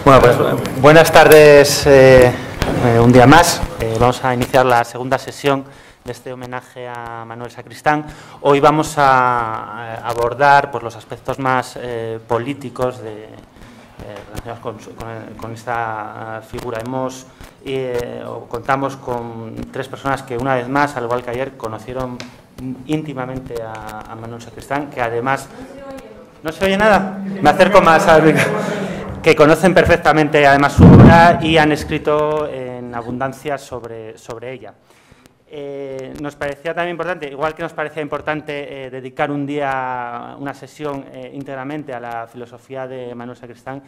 Bueno, pues buenas tardes un día más. Vamos a iniciar la segunda sesión de este homenaje a Manuel Sacristán. Hoy vamos a abordar pues, los aspectos más políticos relacionados con esta figura. Contamos con tres personas que una vez más, al igual que ayer, conocieron íntimamente a Manuel Sacristán, que además... ¿No se oye nada? Me acerco más al micrófono. Que conocen perfectamente además su obra y han escrito en abundancia sobre ella. Nos parecía también importante, igual que nos parecía importante dedicar un día, una sesión íntegramente a la filosofía de Manuel Sacristán,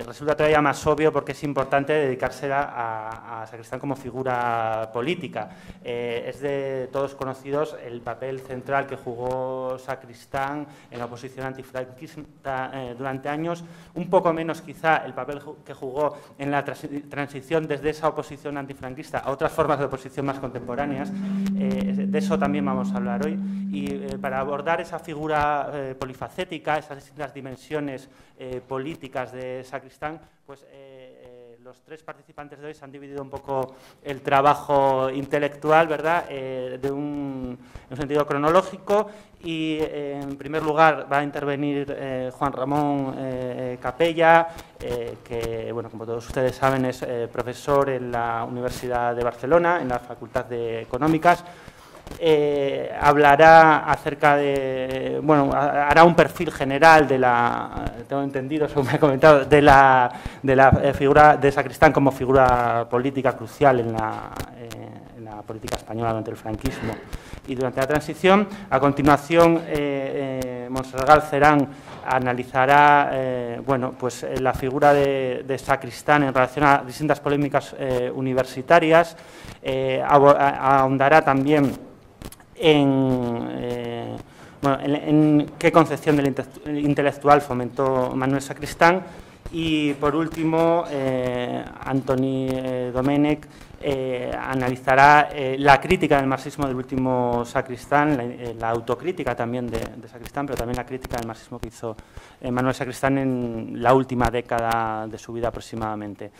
resulta todavía más obvio porque es importante dedicársela a Sacristán como figura política. Es de todos conocidos el papel central que jugó Sacristán en la oposición antifranquista durante años, un poco menos quizá el papel que jugó en la transición desde esa oposición antifranquista a otras formas de oposición más contemporáneas. De eso también vamos a hablar hoy. Y para abordar esa figura polifacética, esas distintas dimensiones políticas de Sacristán, pues los tres participantes de hoy se han dividido un poco el trabajo intelectual, ¿verdad?, en un sentido cronológico. Y en primer lugar va a intervenir Juan Ramón Capella, que, bueno, como todos ustedes saben, es profesor en la Universidad de Barcelona, en la Facultad de Económicas. Hablará acerca de, bueno, hará un perfil general de la, tengo entendido, según me ha comentado, de la figura de Sacristán como figura política crucial en la política española durante el franquismo y durante la transición. A continuación, Montserrat Galcerán analizará bueno, pues, la figura de Sacristán en relación a distintas polémicas universitarias. Ahondará también en qué concepción del intelectual fomentó Manuel Sacristán. Y, por último, Antoni Domènech analizará la crítica del marxismo del último Sacristán, la autocrítica también de Sacristán, pero también la crítica del marxismo que hizo Manuel Sacristán en la última década de su vida aproximadamente.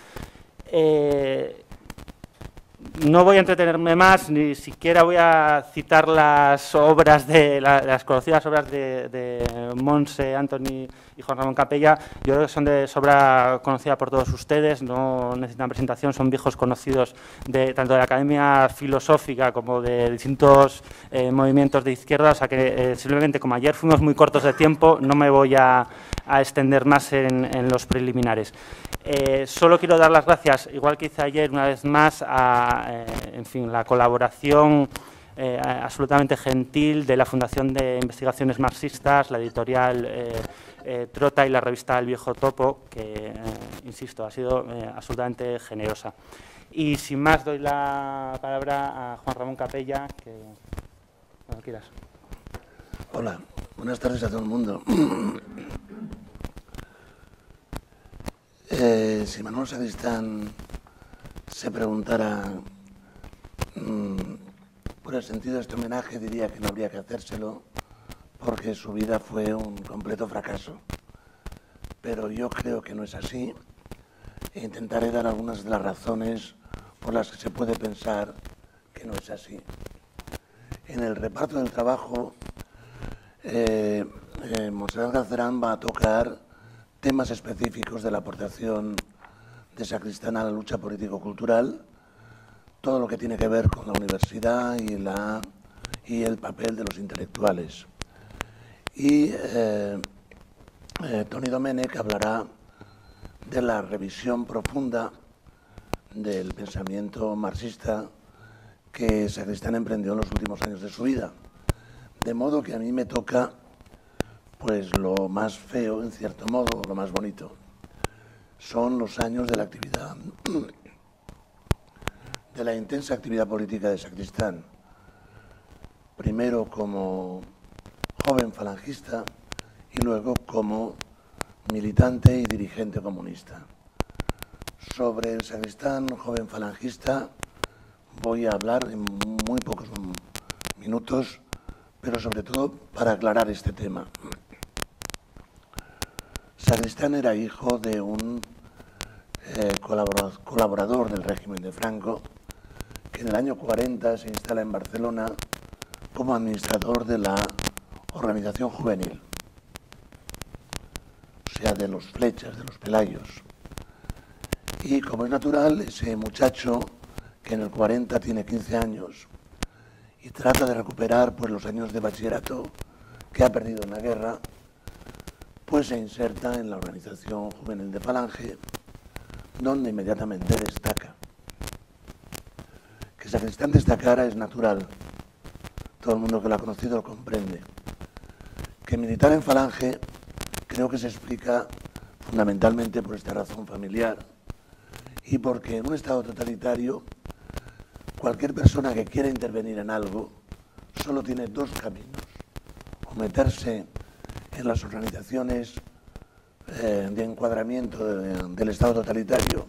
No voy a entretenerme más, ni siquiera voy a citar las obras las conocidas obras de Montse, Antoni y Juan Ramón Capella. Yo creo que son de sobra conocida por todos ustedes, no necesitan presentación, son viejos conocidos tanto de la Academia Filosófica como de distintos movimientos de izquierda, o sea que simplemente como ayer fuimos muy cortos de tiempo, no me voy a extender más en los preliminares. Solo quiero dar las gracias, igual que hice ayer, una vez más, en fin, la colaboración absolutamente gentil de la Fundación de Investigaciones Marxistas, la editorial Trota y la revista El Viejo Topo, que, insisto, ha sido absolutamente generosa. Y sin más, doy la palabra a Juan Ramón Capella, que cuando quieras. Hola, buenas tardes a todo el mundo. Si Manuel Sacristán se preguntara por el sentido de este homenaje, diría que no habría que hacérselo porque su vida fue un completo fracaso. Pero yo creo que no es así e intentaré dar algunas de las razones por las que se puede pensar que no es así. En el reparto del trabajo, Montserrat Galcerán va a tocar temas específicos de la aportación de Sacristán a la lucha político-cultural, todo lo que tiene que ver con la universidad y el papel de los intelectuales. Y Toni Domènech hablará de la revisión profunda del pensamiento marxista que Sacristán emprendió en los últimos años de su vida. De modo que a mí me toca pues lo más feo, en cierto modo, lo más bonito. Son los años de la actividad, de la intensa actividad política de Sacristán. Primero como joven falangista y luego como militante y dirigente comunista. Sobre el Sacristán joven falangista voy a hablar en muy pocos minutos, pero sobre todo para aclarar este tema. Sacristán era hijo de un colaborador del régimen de Franco, que en el año 40 se instala en Barcelona como administrador de la organización juvenil, o sea, de los Flechas, de los Pelayos. Y como es natural, ese muchacho que en el 40 tiene 15 años y trata de recuperar pues, los años de bachillerato que ha perdido en la guerra, pues se inserta en la organización juvenil de Falange, donde inmediatamente destaca. Que Sacristán destacara es natural, todo el mundo que lo ha conocido lo comprende. Que militar en Falange creo que se explica fundamentalmente por esta razón familiar y porque en un Estado totalitario cualquier persona que quiera intervenir en algo solo tiene dos caminos: o meterse en las organizaciones de encuadramiento del Estado totalitario,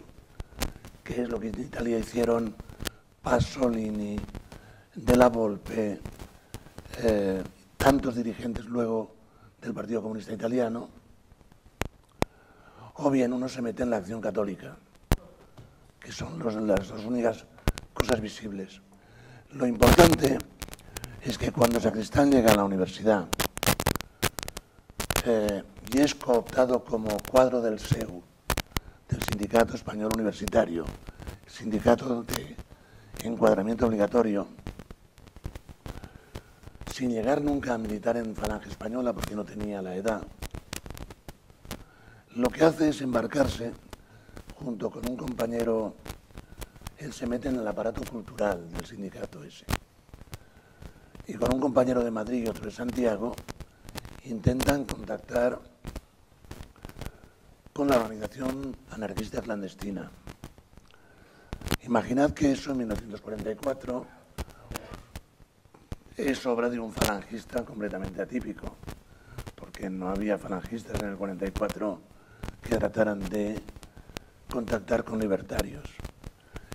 que es lo que en Italia hicieron Pasolini, Della Volpe, tantos dirigentes luego del Partido Comunista Italiano, o bien uno se mete en la Acción Católica, que son las dos únicas cosas visibles. Lo importante es que cuando Sacristán llega a la universidad y es cooptado como cuadro del SEU, del Sindicato Español Universitario, sindicato de encuadramiento obligatorio, sin llegar nunca a militar en Falange Española porque no tenía la edad, lo que hace es embarcarse junto con un compañero. Él se mete en el aparato cultural del sindicato ese. Y con un compañero de Madrid y otro de Santiago, intentan contactar con la organización anarquista clandestina. Imaginad que eso en 1944 es obra de un falangista completamente atípico, porque no había falangistas en el 44 que trataran de contactar con libertarios.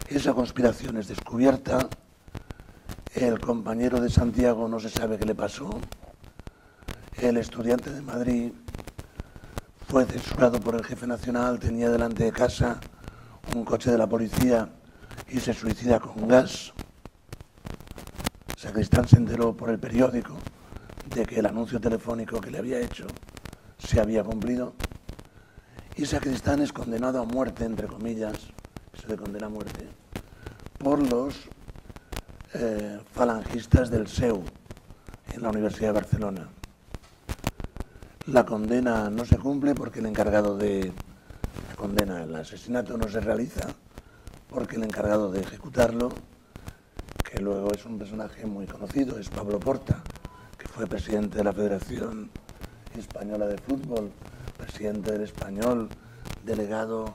Esa conspiración es descubierta, el compañero de Santiago no se sabe qué le pasó, el estudiante de Madrid fue censurado por el jefe nacional, tenía delante de casa un coche de la policía y se suicida con gas. Sacristán se enteró por el periódico de que el anuncio telefónico que le había hecho se había cumplido y Sacristán es condenado a muerte, entre comillas, se le condena a muerte, por los falangistas del SEU en la Universidad de Barcelona. La condena no se cumple porque el encargado de la condena, el asesinato no se realiza porque el encargado de ejecutarlo, que luego es un personaje muy conocido, es Pablo Porta, que fue presidente de la Federación Española de Fútbol, presidente del Español, delegado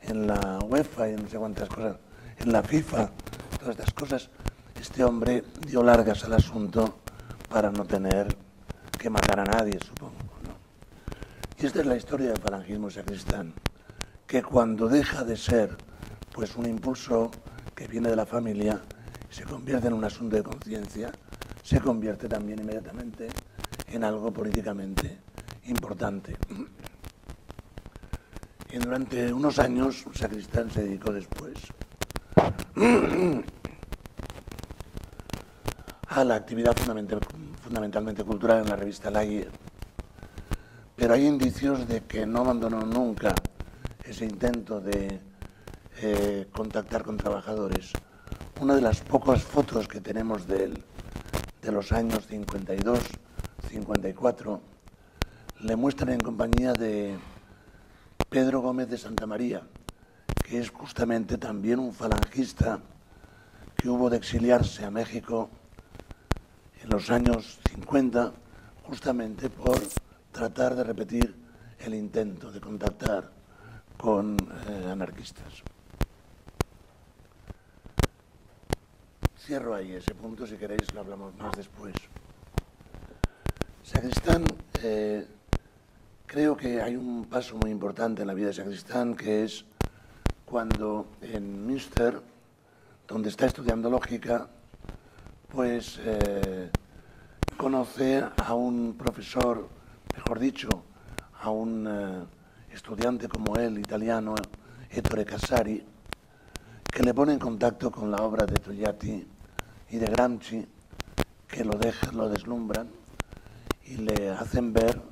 en la UEFA y en no sé cuántas cosas, en la FIFA, todas estas cosas. Este hombre dio largas al asunto para no tener que matar a nadie, supongo, ¿no? Y esta es la historia del falangismo sacristán, que cuando deja de ser pues un impulso que viene de la familia, se convierte en un asunto de conciencia, se convierte también inmediatamente en algo políticamente importante. Y durante unos años, Sacristán se dedicó después a la actividad fundamentalmente cultural en la revista La Guía. Pero hay indicios de que no abandonó nunca ese intento de contactar con trabajadores. Una de las pocas fotos que tenemos de él, de los años 52, 54, le muestran en compañía de Pedro Gómez de Santa María, que es justamente también un falangista que hubo de exiliarse a México en los años 50, justamente por tratar de repetir el intento de contactar con anarquistas. Cierro ahí ese punto, si queréis lo hablamos más después. Sacristán, creo que hay un paso muy importante en la vida de Sacristán, que es cuando en Münster, donde está estudiando lógica, pues conoce a un profesor, mejor dicho, a un estudiante como él, italiano, Ettore Casari, que le pone en contacto con la obra de Togliatti y de Gramsci, que lo deslumbran y le hacen ver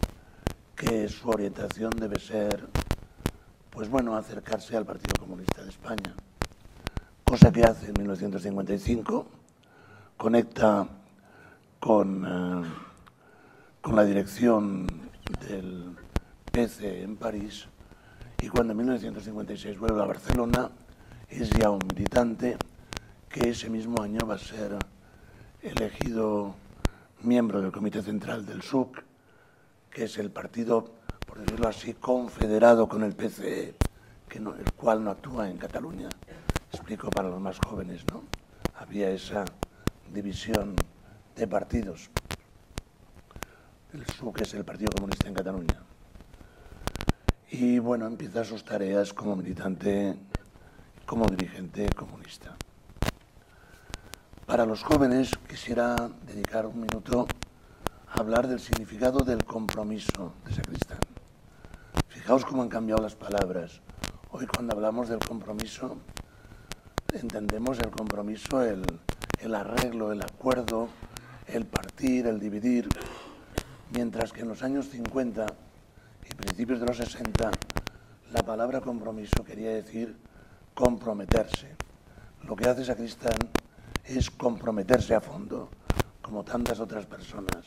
que su orientación debe ser, pues bueno, acercarse al Partido Comunista de España, cosa que hace en 1955, conecta con la dirección del PC en París, y cuando en 1956 vuelve a Barcelona es ya un militante que ese mismo año va a ser elegido miembro del Comité Central del SUC, que es el partido, por decirlo así, confederado con el PCE, el cual no actúa en Cataluña. Explico para los más jóvenes, ¿no? Había esa división de partidos. El SUC es el Partido Comunista en Cataluña. Y bueno, empieza sus tareas como militante, como dirigente comunista. Para los jóvenes quisiera dedicar un minuto a hablar del significado del compromiso de Sacristán. Fijaos cómo han cambiado las palabras. Hoy cuando hablamos del compromiso, entendemos el compromiso, el arreglo, el acuerdo, el partir, el dividir, mientras que en los años 50 y principios de los 60 la palabra compromiso quería decir comprometerse. Lo que hace Sacristán es comprometerse a fondo, como tantas otras personas,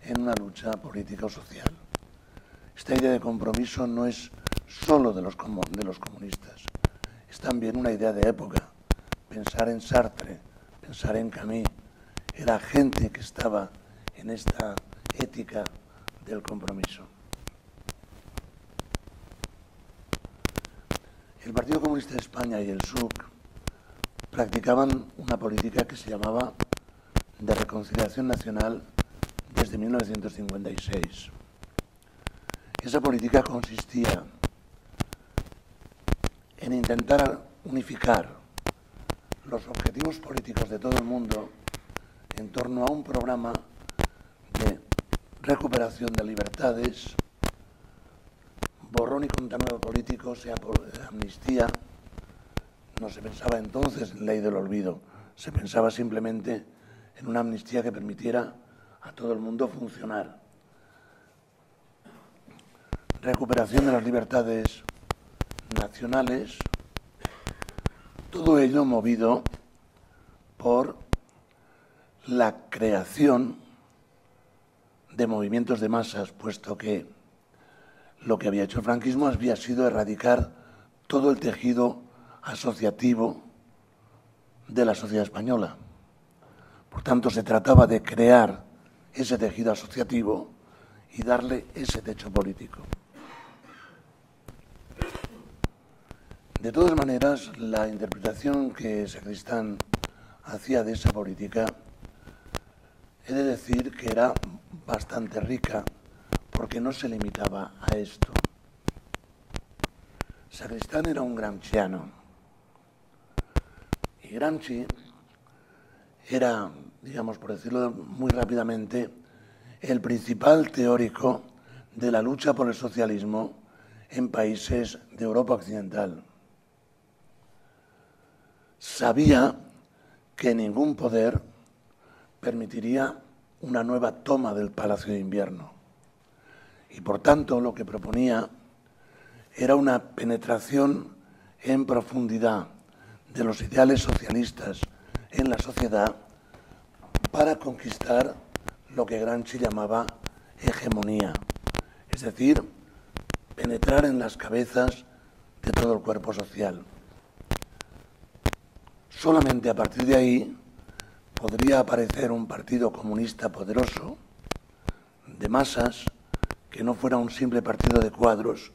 en una lucha política o social. Esta idea de compromiso no es solo de los comunistas, es también una idea de época. Pensar en Sartre, pensar en Camus, era gente que estaba en esta ética del compromiso. El Partido Comunista de España y el SUC practicaban una política que se llamaba de reconciliación nacional desde 1956. Esa política consistía en intentar unificar los objetivos políticos de todo el mundo en torno a un programa de recuperación de libertades, borrón y cuenta nueva político, sea por amnistía. No se pensaba entonces en ley del olvido, se pensaba simplemente en una amnistía que permitiera a todo el mundo funcionar. Recuperación de las libertades nacionales, todo ello movido por la creación de movimientos de masas, puesto que lo que había hecho el franquismo había sido erradicar todo el tejido asociativo de la sociedad española. Por tanto, se trataba de crear ese tejido asociativo y darle ese techo político. De todas maneras, la interpretación que Sacristán hacía de esa política, he de decir que era bastante rica, porque no se limitaba a esto. Sacristán era un gramsciano, y Gramsci era, digamos, por decirlo muy rápidamente, el principal teórico de la lucha por el socialismo en países de Europa Occidental. Sabía que ningún poder permitiría una nueva toma del Palacio de Invierno y, por tanto, lo que proponía era una penetración en profundidad de los ideales socialistas en la sociedad para conquistar lo que Gramsci llamaba hegemonía, es decir, penetrar en las cabezas de todo el cuerpo social. Solamente a partir de ahí podría aparecer un partido comunista poderoso, de masas, que no fuera un simple partido de cuadros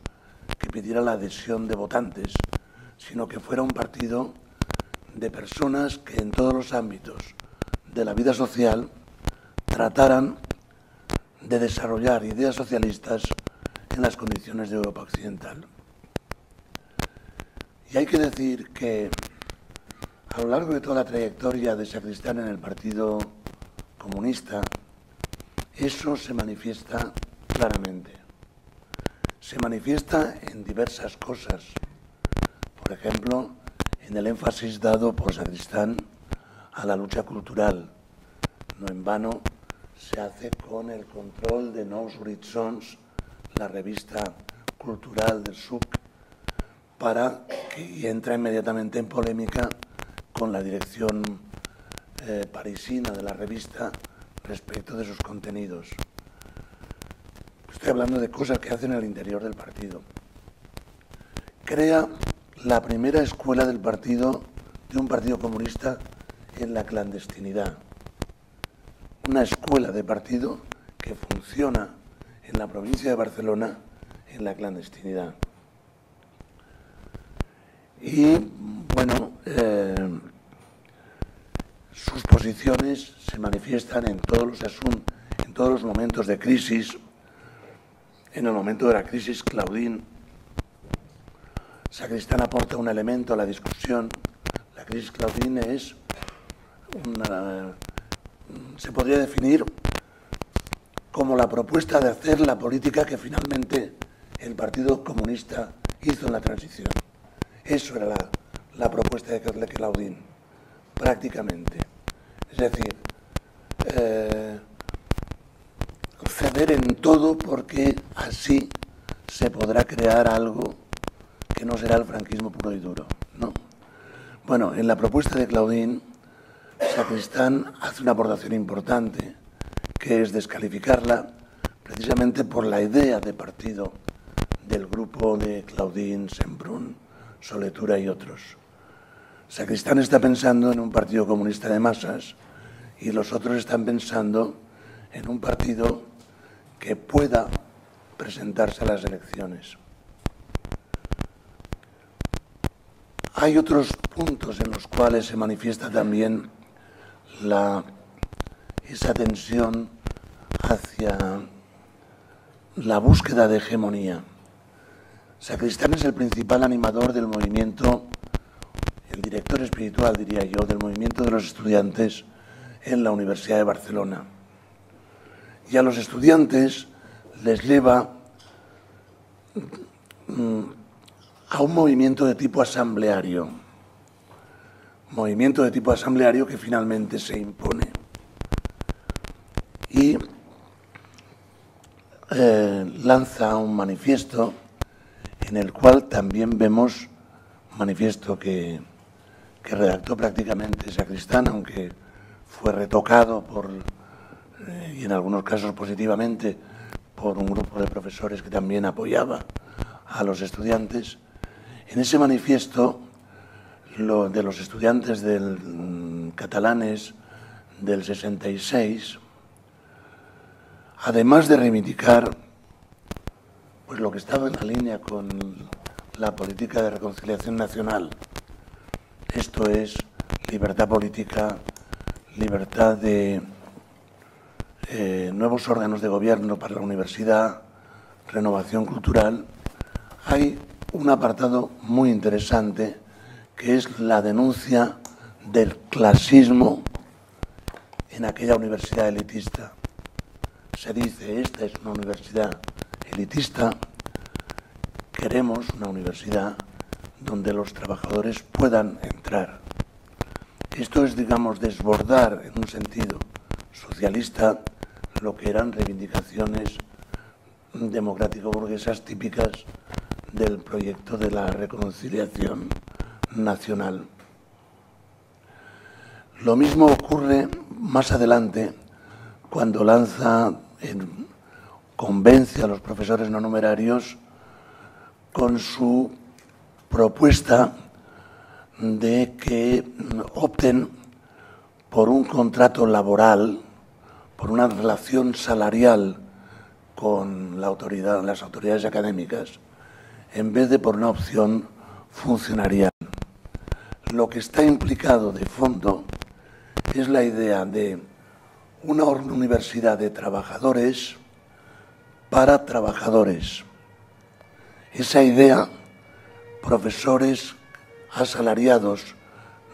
que pidiera la adhesión de votantes, sino que fuera un partido de personas que en todos los ámbitos de la vida social trataran de desarrollar ideas socialistas en las condiciones de Europa Occidental. Y hay que decir que a lo largo de toda la trayectoria de Sacristán en el Partido Comunista, eso se manifiesta claramente. Se manifiesta en diversas cosas. Por ejemplo, en el énfasis dado por Sacristán a la lucha cultural. No en vano se hace con el control de Nous Horitzons, la revista cultural del SUC, y entra inmediatamente en polémica con la dirección parisina de la revista respecto de sus contenidos. Estoy hablando de cosas que hacen al interior del partido. Crea la primera escuela del partido, de un partido comunista, en la clandestinidad. Una escuela de partido que funciona en la provincia de Barcelona en la clandestinidad. Y, bueno, sus posiciones se manifiestan en todos los momentos de crisis. En el momento de la crisis, Claudín, Sacristán aporta un elemento a la discusión. La crisis Claudín se podría definir como la propuesta de hacer la política que finalmente el Partido Comunista hizo en la transición. Eso era la propuesta de Claudín, prácticamente. Es decir, ceder en todo porque así se podrá crear algo que no será el franquismo puro y duro, ¿no? Bueno, en la propuesta de Claudín, Sacristán hace una aportación importante, que es descalificarla precisamente por la idea de partido del grupo de Claudín, Semprún, Soletura y otros. Sacristán está pensando en un partido comunista de masas y los otros están pensando en un partido que pueda presentarse a las elecciones. Hay otros puntos en los cuales se manifiesta también esa tensión hacia la búsqueda de hegemonía. Sacristán es el principal animador del movimiento, el director espiritual, diría yo, del movimiento de los estudiantes en la Universidad de Barcelona. Y a los estudiantes les lleva a un movimiento de tipo asambleario. Movimiento de tipo asambleario que finalmente se impone. Y lanza un manifiesto en el cual también vemos manifiesto que redactó prácticamente Sacristán, aunque fue retocado y en algunos casos positivamente por un grupo de profesores que también apoyaba a los estudiantes. En ese manifiesto de los estudiantes catalanes del 66, además de reivindicar pues lo que estaba en la línea con la política de reconciliación nacional, esto es libertad política, libertad de nuevos órganos de gobierno para la universidad, renovación cultural, hay un apartado muy interesante que es la denuncia del clasismo en aquella universidad elitista. Se dice, esta es una universidad elitista, queremos una universidad donde los trabajadores puedan entrar. Esto es, digamos, desbordar en un sentido socialista lo que eran reivindicaciones democrático-burguesas típicas del proyecto de la reconciliación nacional. Lo mismo ocurre más adelante cuando convence a los profesores no numerarios con su propuesta de que opten por un contrato laboral, por una relación salarial con las autoridades académicas, en vez de por una opción funcionarial. Lo que está implicado de fondo es la idea de una universidad de trabajadores para trabajadores. Esa idea, profesores asalariados,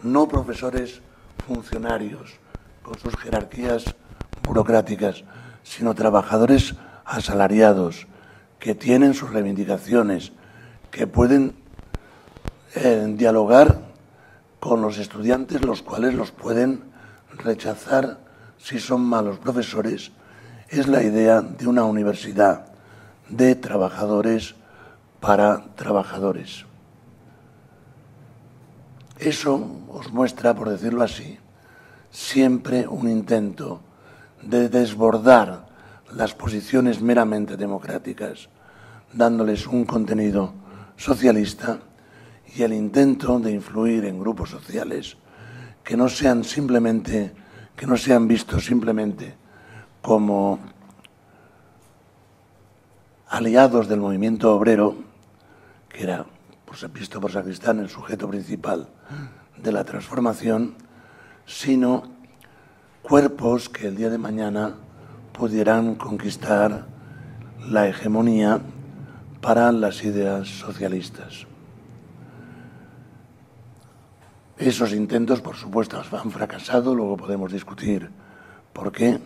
no profesores funcionarios con sus jerarquías burocráticas, sino trabajadores asalariados que tienen sus reivindicaciones, que pueden dialogar con los estudiantes, los cuales los pueden rechazar si son malos profesores. Es la idea de una universidad de trabajadores para trabajadores. Eso os muestra, por decirlo así, siempre un intento de desbordar las posiciones meramente democráticas, dándoles un contenido socialista, y el intento de influir en grupos sociales que no sean vistos simplemente como aliados del movimiento obrero, que era, pues, visto por Sacristán, el sujeto principal de la transformación, sino cuerpos que el día de mañana pudieran conquistar la hegemonía para las ideas socialistas. Esos intentos, por supuesto, han fracasado, luego podemos discutir por qué.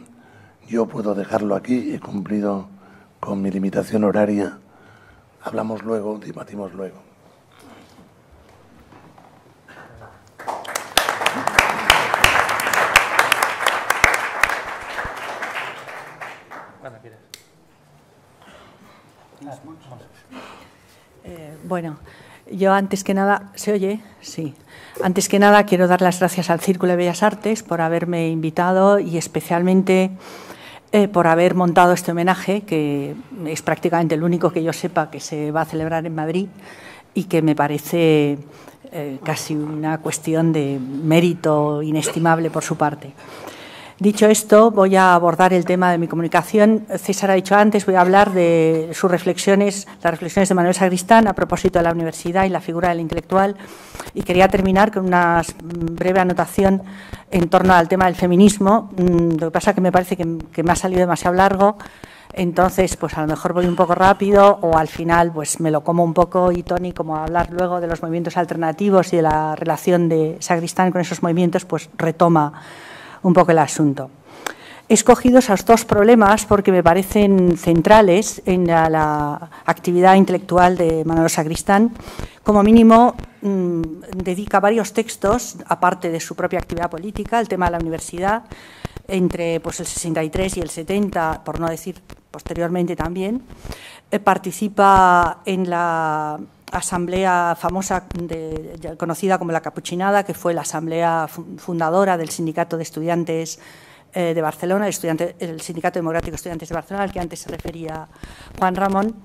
Yo puedo dejarlo aquí, he cumplido con mi limitación horaria. Hablamos luego, debatimos luego. Bueno, yo antes que nada, ¿se oye? Sí. Antes que nada quiero dar las gracias al Círculo de Bellas Artes por haberme invitado y especialmente por haber montado este homenaje, que es prácticamente el único que yo sepa que se va a celebrar en Madrid y que me parece casi una cuestión de mérito inestimable por su parte. Dicho esto, voy a abordar el tema de mi comunicación. César ha dicho antes, voy a hablar de sus reflexiones, las reflexiones de Manuel Sacristán a propósito de la universidad y la figura del intelectual. Y quería terminar con una breve anotación en torno al tema del feminismo. Lo que pasa es que me parece que me ha salido demasiado largo, entonces pues a lo mejor voy un poco rápido o al final pues me lo como un poco, y Tony, como a hablar luego de los movimientos alternativos y de la relación de Sacristán con esos movimientos, pues retoma un poco el asunto. He escogido esos dos problemas porque me parecen centrales en la actividad intelectual de Manuel Sacristán. Como mínimo, dedica varios textos, aparte de su propia actividad política, al tema de la universidad, entre pues, el 63 y el 70, por no decir posteriormente también. Participa en la asamblea famosa conocida como la Capuchinada, que fue la asamblea fundadora del Sindicato de Estudiantes de Barcelona, el Sindicato Democrático de Estudiantes de Barcelona, al que antes se refería Juan Ramón,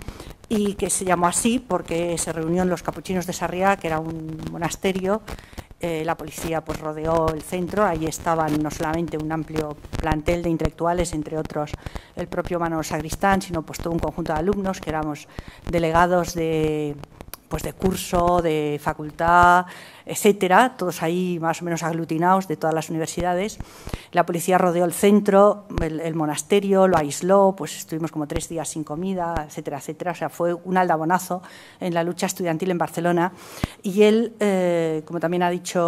y que se llamó así porque se reunió en los Capuchinos de Sarriá, que era un monasterio. La policía pues rodeó el centro, ahí estaban no solamente un amplio plantel de intelectuales, entre otros el propio Manuel Sacristán, sino pues todo un conjunto de alumnos que éramos delegados de curso, de facultad, etcétera, todos ahí más o menos aglutinados de todas las universidades. La policía rodeó el centro, el monasterio, lo aisló, pues estuvimos como 3 días sin comida, etcétera, etcétera. O sea, fue un aldabonazo en la lucha estudiantil en Barcelona. Y él, como también se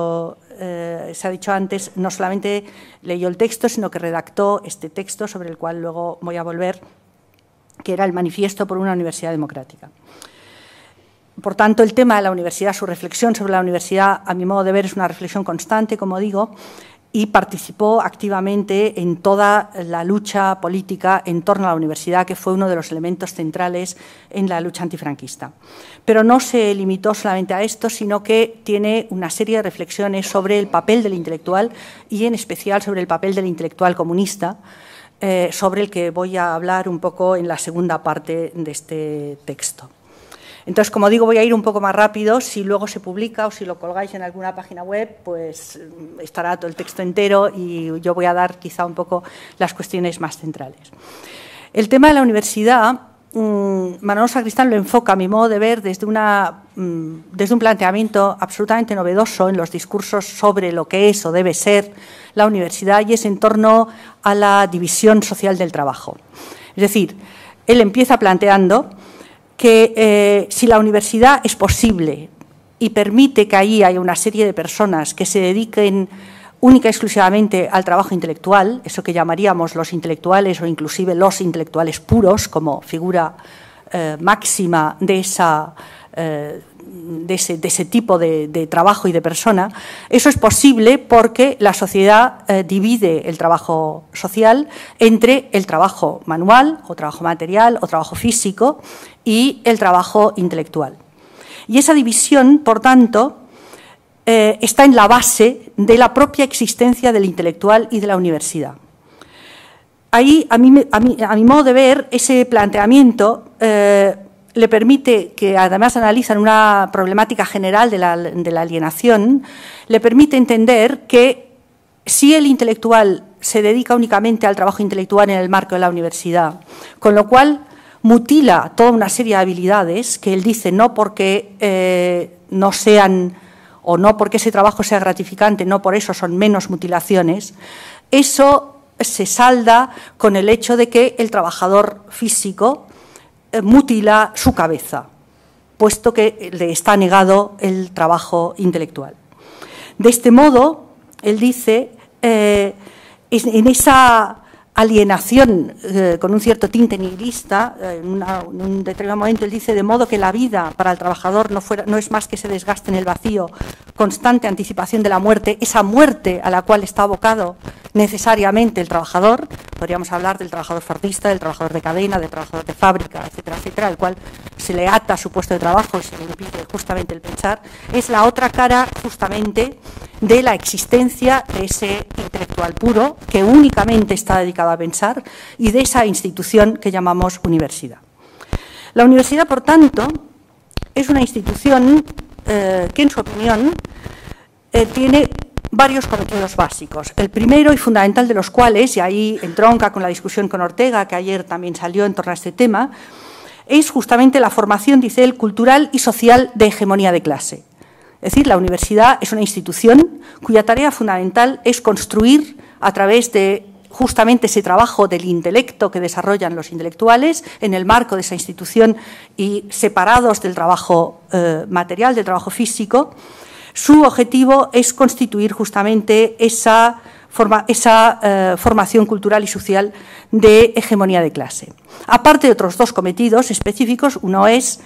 ha dicho antes, no solamente leyó el texto, sino que redactó este texto, sobre el cual luego voy a volver, que era el Manifiesto por una Universidad Democrática. Por tanto, el tema de la universidad, su reflexión sobre la universidad, a mi modo de ver, es una reflexión constante, como digo, y participó activamente en toda la lucha política en torno a la universidad, que fue uno de los elementos centrales en la lucha antifranquista. Pero no se limitó solamente a esto, sino que tiene una serie de reflexiones sobre el papel del intelectual y, en especial, sobre el papel del intelectual comunista, sobre el que voy a hablar un poco en la segunda parte de este texto. Entonces, como digo, voy a ir un poco más rápido. Si luego se publica o si lo colgáis en alguna página web, pues estará todo el texto entero y yo voy a dar quizá un poco las cuestiones más centrales. El tema de la universidad, Manuel Sacristán lo enfoca, a mi modo de ver, desde un planteamiento absolutamente novedoso en los discursos sobre lo que es o debe ser la universidad, y es en torno a la división social del trabajo. Es decir, él empieza planteando que si la universidad es posible y permite que ahí haya una serie de personas que se dediquen única y exclusivamente al trabajo intelectual, eso que llamaríamos los intelectuales o inclusive los intelectuales puros, como figura máxima de ese tipo de trabajo y de persona. Eso es posible porque la sociedad divide el trabajo social entre el trabajo manual o trabajo material o trabajo físico y el trabajo intelectual. Y esa división, por tanto, está en la base de la propia existencia del intelectual y de la universidad. Ahí, a mi modo de ver, ese planteamiento le permite, que además analizan una problemática general de la alienación, le permite entender que si el intelectual se dedica únicamente al trabajo intelectual en el marco de la universidad, con lo cual mutila toda una serie de habilidades que él dice no porque no sean o no porque ese trabajo sea gratificante, no por eso son menos mutilaciones, eso se salda con el hecho de que el trabajador físico mutila su cabeza, puesto que le está negado el trabajo intelectual. De este modo, él dice, en esa alienación con un cierto tinte nihilista, en un determinado momento él dice, de modo que la vida para el trabajador no es más que ese desgaste en el vacío, constante anticipación de la muerte, esa muerte a la cual está abocado necesariamente el trabajador. Podríamos hablar del trabajador fordista, del trabajador de cadena, del trabajador de fábrica, etcétera, etcétera, al cual se le ata su puesto de trabajo y se le impide justamente el pensar. Es la otra cara justamente de la existencia de ese intelectual puro que únicamente está dedicado a pensar y de esa institución que llamamos universidad. La universidad, por tanto, es una institución que, en su opinión, tiene varios cometidos básicos. El primero y fundamental de los cuales, y ahí entronca con la discusión con Ortega, que ayer también salió en torno a este tema, es justamente la formación, dice él, cultural y social de hegemonía de clase. Es decir, la universidad es una institución cuya tarea fundamental es construir a través de justamente ese trabajo del intelecto que desarrollan los intelectuales en el marco de esa institución y separados del trabajo material, del trabajo físico. Su objetivo es constituir justamente esa formación cultural y social de hegemonía de clase. Aparte de otros dos cometidos específicos, uno es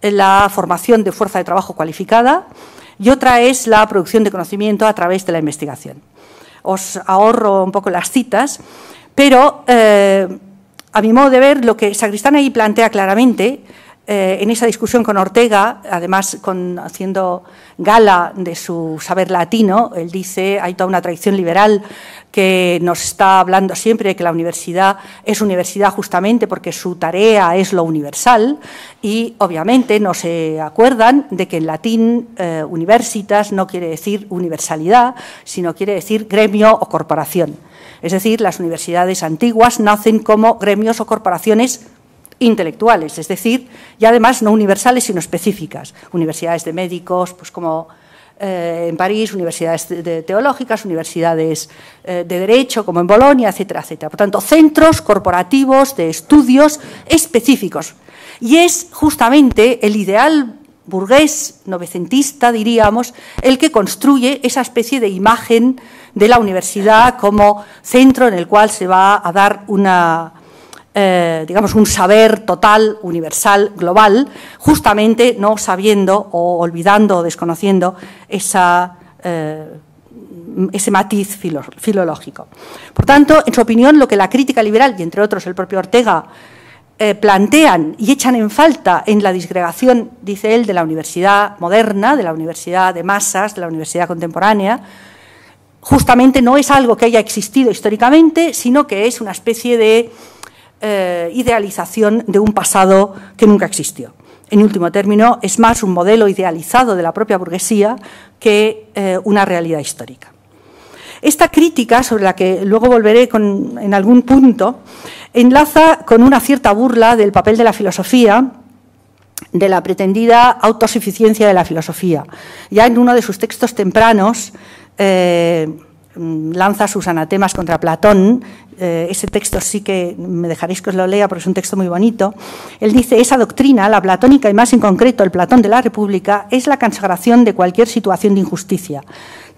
la formación de fuerza de trabajo cualificada y otra es la producción de conocimiento a través de la investigación. Os ahorro un poco las citas, pero a mi modo de ver, lo que Sacristán ahí plantea claramente en esa discusión con Ortega, además haciendo gala de su saber latino, él dice, hay toda una tradición liberal que nos está hablando siempre de que la universidad es universidad justamente porque su tarea es lo universal y obviamente no se acuerdan de que en latín universitas no quiere decir universalidad, sino quiere decir gremio o corporación. Es decir, las universidades antiguas nacen como gremios o corporaciones intelectuales, es decir, y además no universales sino específicas. Universidades de médicos, pues como en París, universidades teológicas, universidades de derecho, como en Bolonia, etcétera, etcétera. Por tanto, centros corporativos de estudios específicos. Y es justamente el ideal burgués, novecentista, diríamos, el que construye esa especie de imagen de la universidad como centro en el cual se va a dar digamos, un saber total, universal, global, justamente no sabiendo o olvidando o desconociendo ese matiz filológico. Por tanto, en su opinión, lo que la crítica liberal, y entre otros el propio Ortega, plantean y echan en falta en la disgregación, dice él, de la universidad moderna, de la universidad de masas, de la universidad contemporánea, justamente no es algo que haya existido históricamente, sino que es una especie de idealización de un pasado que nunca existió. En último término, es más un modelo idealizado de la propia burguesía que una realidad histórica. Esta crítica, sobre la que luego volveré en algún punto, enlaza con una cierta burla del papel de la filosofía, de la pretendida autosuficiencia de la filosofía. Ya en uno de sus textos tempranos lanza sus anatemas contra Platón. Ese texto sí que me dejaréis que os lo lea porque es un texto muy bonito. Él dice, esa doctrina, la platónica y más en concreto el Platón de la República, es la consagración de cualquier situación de injusticia.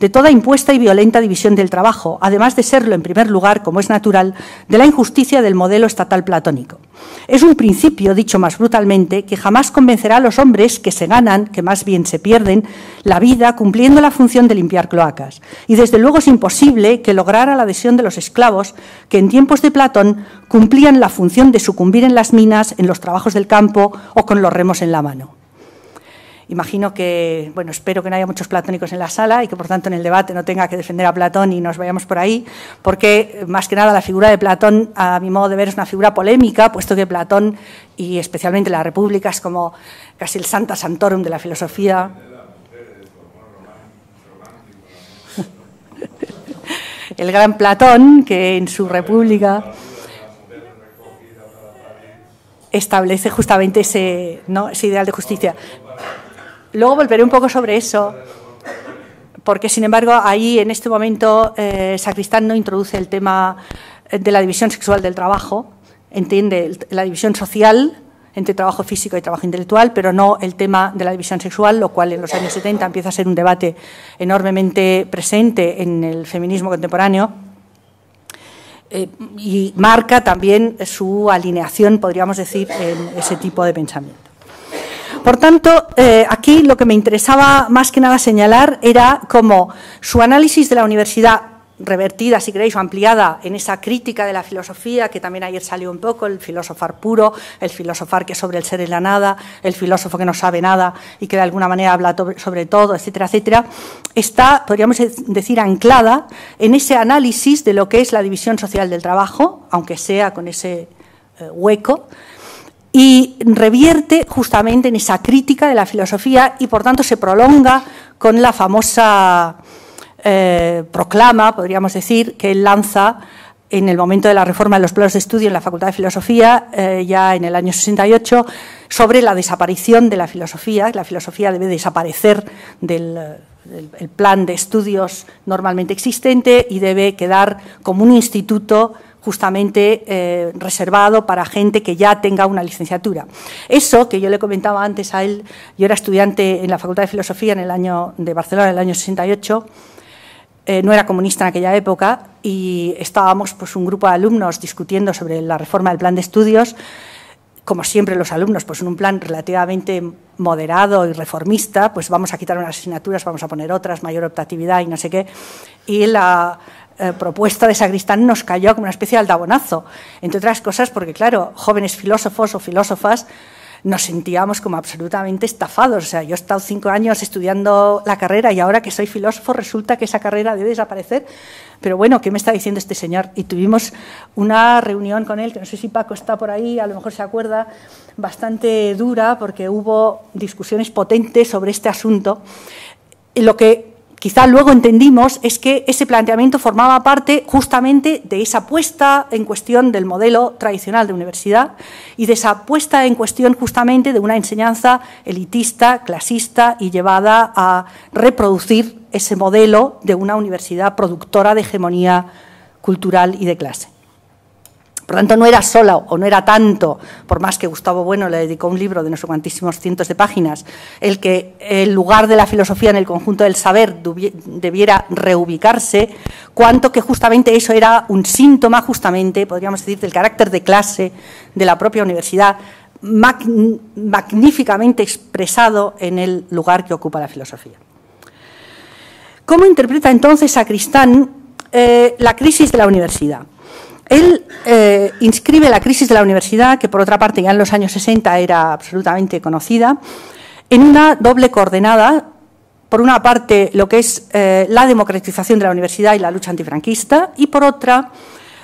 de toda impuesta y violenta división del trabajo, además de serlo, en primer lugar, como es natural, de la injusticia del modelo estatal platónico. Es un principio, dicho más brutalmente, que jamás convencerá a los hombres que se ganan, que más bien se pierden, la vida cumpliendo la función de limpiar cloacas. Y desde luego es imposible que lograra la adhesión de los esclavos que en tiempos de Platón cumplían la función de sucumbir en las minas, en los trabajos del campo o con los remos en la mano. Imagino que, bueno, espero que no haya muchos platónicos en la sala y que, por tanto, en el debate no tenga que defender a Platón y nos vayamos por ahí, porque, más que nada, la figura de Platón, a mi modo de ver, es una figura polémica, puesto que Platón, y especialmente la República, es como casi el Santa Santorum de la filosofía. El gran Platón, que en su República establece justamente ese ideal de justicia. Luego volveré un poco sobre eso, porque, sin embargo, ahí, en este momento, Sacristán no introduce el tema de la división sexual del trabajo, entiende la división social entre trabajo físico y trabajo intelectual, pero no el tema de la división sexual, lo cual en los años 70 empieza a ser un debate enormemente presente en el feminismo contemporáneo, y marca también su alineación, podríamos decir, en ese tipo de pensamiento. Por tanto, aquí lo que me interesaba más que nada señalar era cómo su análisis de la universidad, revertida, si queréis, o ampliada en esa crítica de la filosofía, que también ayer salió un poco, el filosofar puro, el filosofar que es sobre el ser y la nada, el filósofo que no sabe nada y que de alguna manera habla sobre todo, etcétera, etcétera, está, podríamos decir, anclada en ese análisis de lo que es la división social del trabajo, aunque sea con ese hueco, y revierte justamente en esa crítica de la filosofía y, por tanto, se prolonga con la famosa proclama, podríamos decir, que él lanza en el momento de la reforma de los planos de estudio en la Facultad de Filosofía, ya en el año 68, sobre la desaparición de la filosofía. La filosofía debe desaparecer del plan de estudios normalmente existente y debe quedar como un instituto justamente reservado para gente que ya tenga una licenciatura. Eso que yo le comentaba antes a él, yo era estudiante en la Facultad de Filosofía de Barcelona en el año 68, no era comunista en aquella época y estábamos, pues, un grupo de alumnos discutiendo sobre la reforma del plan de estudios, como siempre los alumnos, pues en un plan relativamente moderado y reformista, pues vamos a quitar unas asignaturas, vamos a poner otras, mayor optatividad y no sé qué, y la propuesta de Sacristán nos cayó como una especie de aldabonazo, entre otras cosas porque, claro, jóvenes filósofos o filósofas nos sentíamos como absolutamente estafados. O sea, yo he estado 5 años estudiando la carrera y ahora que soy filósofo resulta que esa carrera debe desaparecer. Pero bueno, ¿qué me está diciendo este señor? Y tuvimos una reunión con él, que no sé si Paco está por ahí, a lo mejor se acuerda, bastante dura, porque hubo discusiones potentes sobre este asunto. Lo que quizá luego entendimos es que ese planteamiento formaba parte justamente de esa puesta en cuestión del modelo tradicional de universidad y de esa puesta en cuestión justamente de una enseñanza elitista, clasista y llevada a reproducir ese modelo de una universidad productora de hegemonía cultural y de clase. Por tanto, no era sola o no era tanto, por más que Gustavo Bueno le dedicó un libro de no sé cuantísimos cientos de páginas, el que el lugar de la filosofía en el conjunto del saber debiera reubicarse, cuanto que justamente eso era un síntoma, justamente, podríamos decir, del carácter de clase de la propia universidad, magníficamente expresado en el lugar que ocupa la filosofía. ¿Cómo interpreta entonces Sacristán la crisis de la universidad? Él inscribe la crisis de la universidad, que por otra parte ya en los años 60 era absolutamente conocida, en una doble coordenada. Por una parte, lo que es la democratización de la universidad y la lucha antifranquista, y por otra,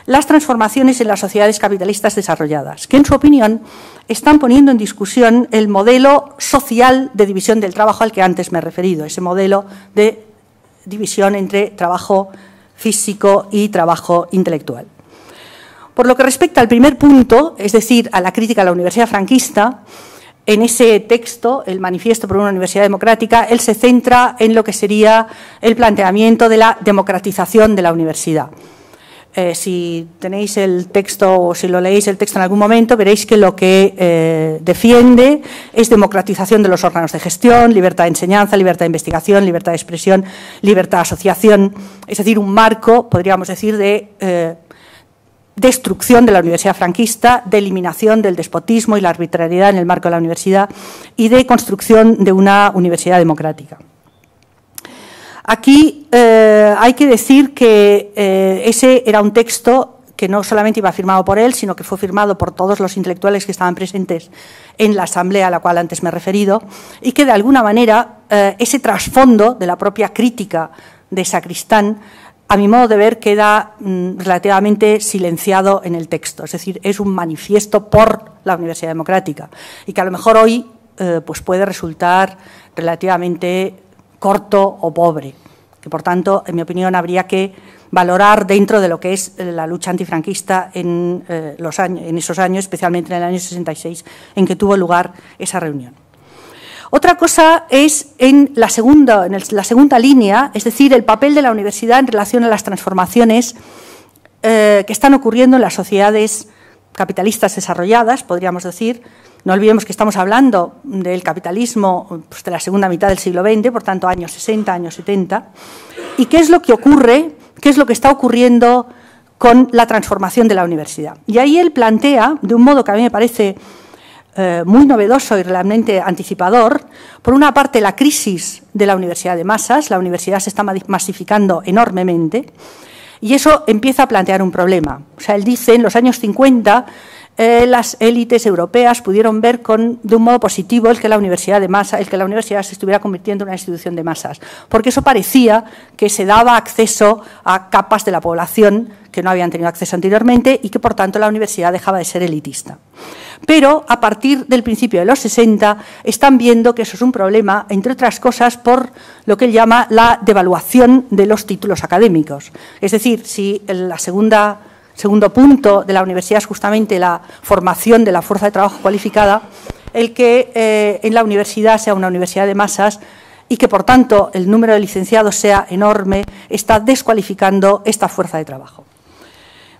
las transformaciones en las sociedades capitalistas desarrolladas, que en su opinión están poniendo en discusión el modelo social de división del trabajo al que antes me he referido, ese modelo de división entre trabajo físico y trabajo intelectual. Por lo que respecta al primer punto, es decir, a la crítica a la universidad franquista, en ese texto, el Manifiesto por una Universidad Democrática, él se centra en lo que sería el planteamiento de la democratización de la universidad. Si tenéis el texto o si lo leéis el texto en algún momento, veréis que lo que defiende es democratización de los órganos de gestión, libertad de enseñanza, libertad de investigación, libertad de expresión, libertad de asociación, es decir, un marco, podríamos decir, de destrucción de la universidad franquista, de eliminación del despotismo y la arbitrariedad en el marco de la universidad y de construcción de una universidad democrática. Aquí hay que decir que ese era un texto que no solamente iba firmado por él, sino que fue firmado por todos los intelectuales que estaban presentes en la asamblea a la cual antes me he referido, y que de alguna manera ese trasfondo de la propia crítica de Sacristán, a mi modo de ver, queda relativamente silenciado en el texto. Es decir, es un manifiesto por la Universidad Democrática y que a lo mejor hoy pues puede resultar relativamente corto o pobre, que por tanto, en mi opinión, habría que valorar dentro de lo que es la lucha antifranquista en esos años, especialmente en el año 66, en que tuvo lugar esa reunión. Otra cosa es en la segunda línea, es decir, el papel de la universidad en relación a las transformaciones que están ocurriendo en las sociedades capitalistas desarrolladas, podríamos decir. No olvidemos que estamos hablando del capitalismo pues, de la segunda mitad del siglo XX, por tanto, años 60, años 70. ¿Y qué es lo que ocurre? ¿Qué es lo que está ocurriendo con la transformación de la universidad? Y ahí él plantea, de un modo que a mí me parece muy novedoso y realmente anticipador, por una parte la crisis de la universidad de masas, la universidad se está masificando enormemente, y eso empieza a plantear un problema. O sea, él dice, en los años 50, las élites europeas pudieron ver de un modo positivo el que la universidad se estuviera convirtiendo en una institución de masas, porque eso parecía que se daba acceso a capas de la población que no habían tenido acceso anteriormente y que, por tanto, la universidad dejaba de ser elitista. Pero, a partir del principio de los 60, están viendo que eso es un problema, entre otras cosas, por lo que él llama la devaluación de los títulos académicos. Es decir, si segundo punto de la universidad es justamente la formación de la fuerza de trabajo cualificada, el que en la universidad sea una universidad de masas y que, por tanto, el número de licenciados sea enorme, está descualificando esta fuerza de trabajo.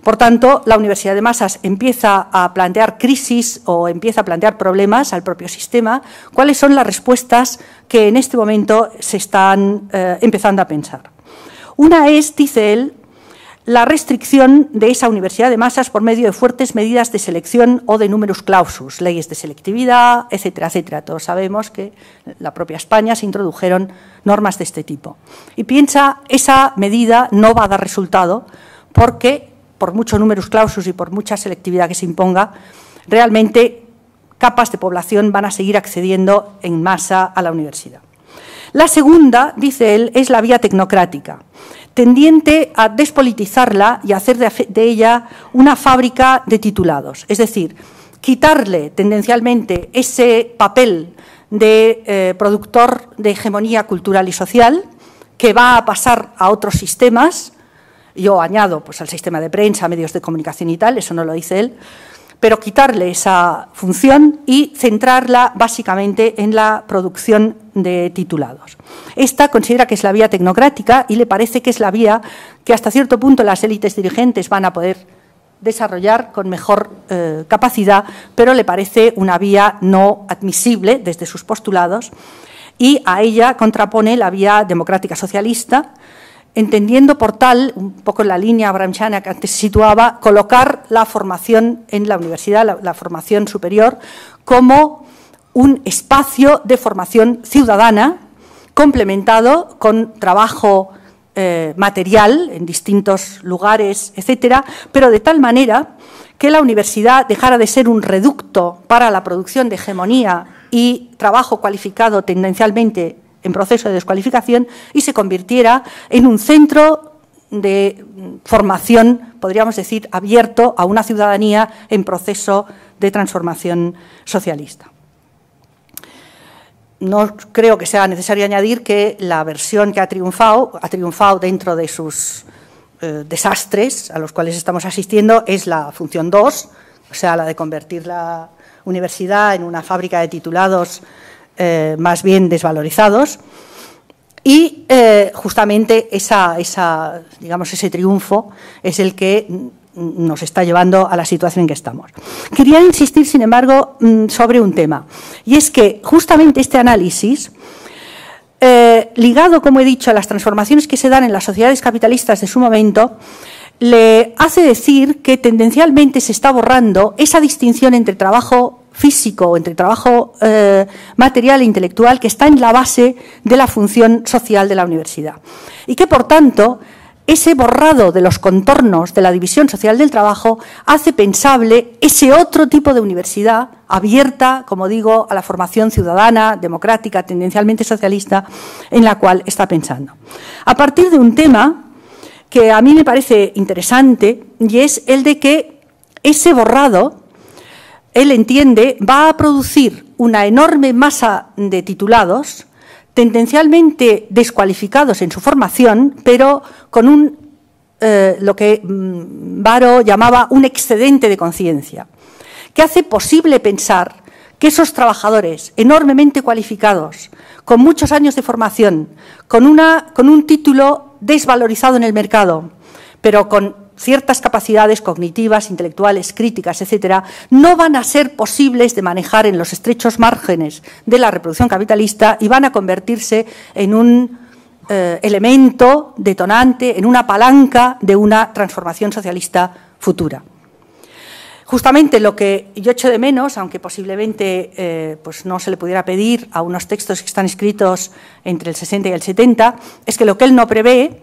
Por tanto, la universidad de masas empieza a plantear crisis o empieza a plantear problemas al propio sistema. ¿Cuáles son las respuestas que en este momento se están empezando a pensar? Una es, dice él, la restricción de esa universidad de masas por medio de fuertes medidas de selección o de numerus clausus, leyes de selectividad, etcétera, etcétera. Todos sabemos que en la propia España se introdujeron normas de este tipo. Y piensa, esa medida no va a dar resultado porque, por mucho numerus clausus y por mucha selectividad que se imponga, realmente capas de población van a seguir accediendo en masa a la universidad. La segunda, dice él, es la vía tecnocrática, tendiente a despolitizarla y a hacer de ella una fábrica de titulados. Es decir, quitarle tendencialmente ese papel de productor de hegemonía cultural y social, que va a pasar a otros sistemas. Yo añado pues, al sistema de prensa, medios de comunicación y tal, eso no lo dice él, pero quitarle esa función y centrarla básicamente en la producción de titulados. Esta considera que es la vía tecnocrática y le parece que es la vía que hasta cierto punto las élites dirigentes van a poder desarrollar con mejor capacidad, pero le parece una vía no admisible desde sus postulados y a ella contrapone la vía democrática socialista, entendiendo por tal, un poco en la línea gramsciana que antes se situaba, colocar la formación en la universidad, la formación superior, como un espacio de formación ciudadana complementado con trabajo material en distintos lugares, etcétera, pero de tal manera que la universidad dejara de ser un reducto para la producción de hegemonía y trabajo cualificado tendencialmente en proceso de descualificación y se convirtiera en un centro de formación, podríamos decir, abierto a una ciudadanía en proceso de transformación socialista. No creo que sea necesario añadir que la versión que ha triunfado dentro de sus desastres a los cuales estamos asistiendo es la función 2, o sea, la de convertir la universidad en una fábrica de titulados más bien desvalorizados. Y justamente digamos, ese triunfo es el que nos está llevando a la situación en que estamos. Quería insistir, sin embargo, sobre un tema, y es que justamente este análisis, ligado, como he dicho, a las transformaciones que se dan en las sociedades capitalistas de su momento, le hace decir que tendencialmente se está borrando esa distinción entre trabajo físico o entre trabajo material e intelectual que está en la base de la función social de la universidad. Y que, por tanto, ese borrado de los contornos de la división social del trabajo hace pensable ese otro tipo de universidad abierta, como digo, a la formación ciudadana, democrática, tendencialmente socialista, en la cual está pensando. A partir de un tema que a mí me parece interesante, y es el de que ese borrado, él entiende, va a producir una enorme masa de titulados, tendencialmente descualificados en su formación, pero con lo que Baró llamaba un excedente de conciencia, que hace posible pensar que esos trabajadores enormemente cualificados, con muchos años de formación, con un título desvalorizado en el mercado, pero con ciertas capacidades cognitivas, intelectuales, críticas, etcétera, no van a ser posibles de manejar en los estrechos márgenes de la reproducción capitalista y van a convertirse en un elemento detonante, en una palanca de una transformación socialista futura. Justamente lo que yo echo de menos, aunque posiblemente pues no se le pudiera pedir a unos textos que están escritos entre el 60 y el 70, es que lo que él no prevé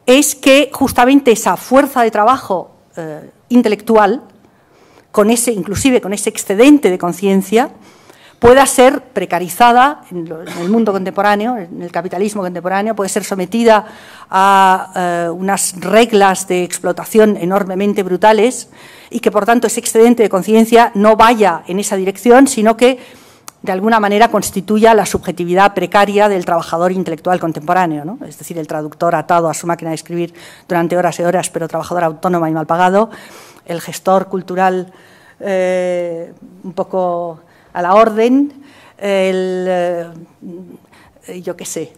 es que justamente esa fuerza de trabajo intelectual, inclusive con ese excedente de conciencia, pueda ser precarizada en el mundo contemporáneo, en el capitalismo contemporáneo, puede ser sometida a unas reglas de explotación enormemente brutales y que, por tanto, ese excedente de conciencia no vaya en esa dirección, sino que, de alguna manera, constituya la subjetividad precaria del trabajador intelectual contemporáneo, ¿no? Es decir, el traductor atado a su máquina de escribir durante horas y horas, pero trabajador autónomo y mal pagado, el gestor cultural un poco a la orden, yo qué sé,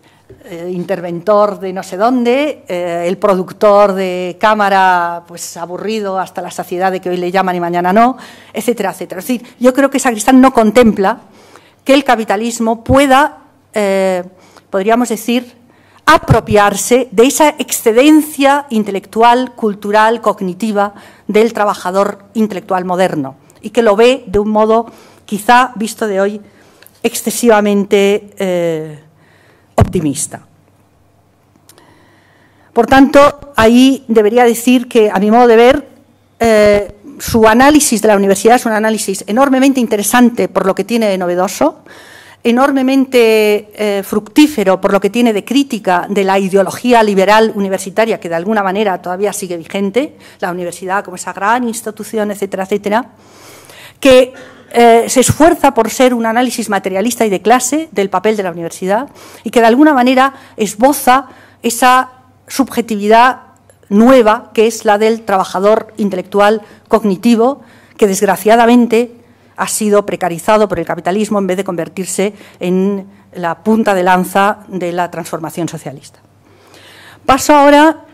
interventor de no sé dónde, el productor de cámara, pues aburrido hasta la saciedad de que hoy le llaman y mañana no, etcétera, etcétera. Es decir, yo creo que Sacristán no contempla que el capitalismo pueda, podríamos decir, apropiarse de esa excedencia intelectual, cultural, cognitiva del trabajador intelectual moderno y que lo ve de un modo, quizá visto de hoy, excesivamente optimista. Por tanto, ahí debería decir que, a mi modo de ver, su análisis de la universidad es un análisis enormemente interesante por lo que tiene de novedoso, enormemente fructífero por lo que tiene de crítica de la ideología liberal universitaria que de alguna manera todavía sigue vigente, la universidad como esa gran institución, etcétera, etcétera, que se esfuerza por ser un análisis materialista y de clase del papel de la universidad y que de alguna manera esboza esa subjetividad nueva que es la del trabajador intelectual cognitivo que desgraciadamente ha sido precarizado por el capitalismo en vez de convertirse en la punta de lanza de la transformación socialista. Paso ahora,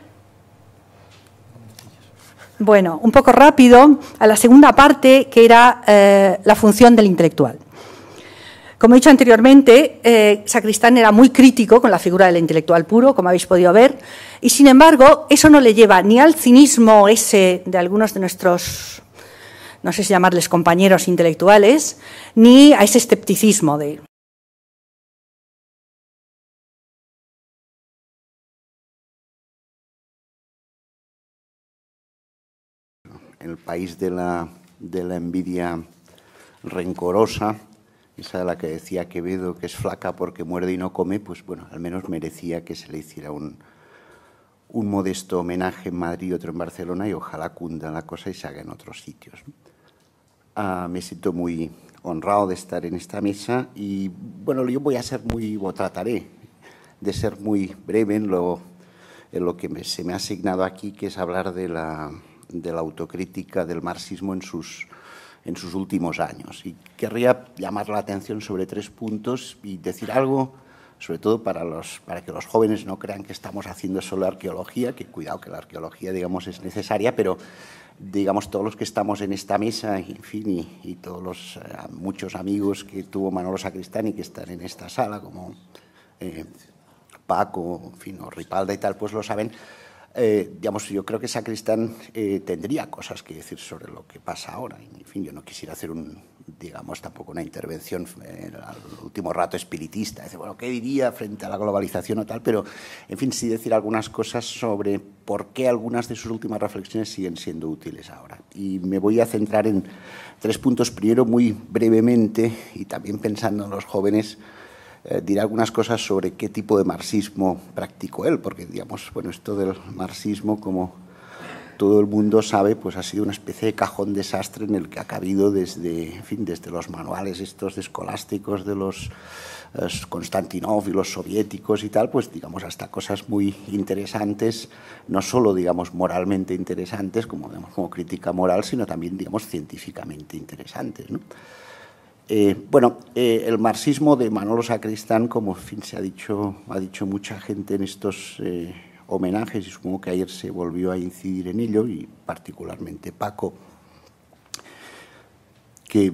bueno, un poco rápido, a la segunda parte, que era la función del intelectual. Como he dicho anteriormente, Sacristán era muy crítico con la figura del intelectual puro, como habéis podido ver, y sin embargo, eso no le lleva ni al cinismo ese de algunos de nuestros, no sé si llamarles compañeros intelectuales, ni a ese escepticismo de... El país de la envidia rencorosa, esa de la que decía Quevedo, que es flaca porque muerde y no come, pues bueno, al menos merecía que se le hiciera un modesto homenaje en Madrid, otro en Barcelona, y ojalá cunda la cosa y se haga en otros sitios. Me siento muy honrado de estar en esta mesa y, bueno, yo voy a ser trataré de ser muy breve en lo que se me ha asignado aquí, que es hablar de la autocrítica del marxismo en sus últimos años. Y querría llamar la atención sobre 3 puntos y decir algo sobre todo para que los jóvenes no crean que estamos haciendo solo arqueología, que cuidado que la arqueología, digamos, es necesaria, pero digamos, todos los que estamos en esta mesa, en fin, y todos los muchos amigos que tuvo Manolo Sacristán y que están en esta sala, como Paco, en fin, o Ripalda y tal, pues lo saben. Digamos, yo creo que Sacristán tendría cosas que decir sobre lo que pasa ahora. En fin, yo no quisiera hacer digamos, tampoco una intervención al último rato espiritista. Decir, bueno, ¿qué diría frente a la globalización o tal? Pero, en fin, sí decir algunas cosas sobre por qué algunas de sus últimas reflexiones siguen siendo útiles ahora. Y me voy a centrar en 3 puntos. Primero, muy brevemente, y también pensando en los jóvenes, diré algunas cosas sobre qué tipo de marxismo practicó él, porque, digamos, bueno, esto del marxismo, como todo el mundo sabe, pues ha sido una especie de cajón desastre en el que ha cabido desde, en fin, desde los manuales estos escolásticos de los Konstantinov y los soviéticos y tal, pues, digamos, hasta cosas muy interesantes, no solo, digamos, moralmente interesantes, como, digamos, como crítica moral, sino también, digamos, científicamente interesantes, ¿no? Bueno, el marxismo de Manolo Sacristán, como en fin, ha dicho mucha gente en estos homenajes, y supongo que ayer se volvió a incidir en ello, y particularmente Paco, que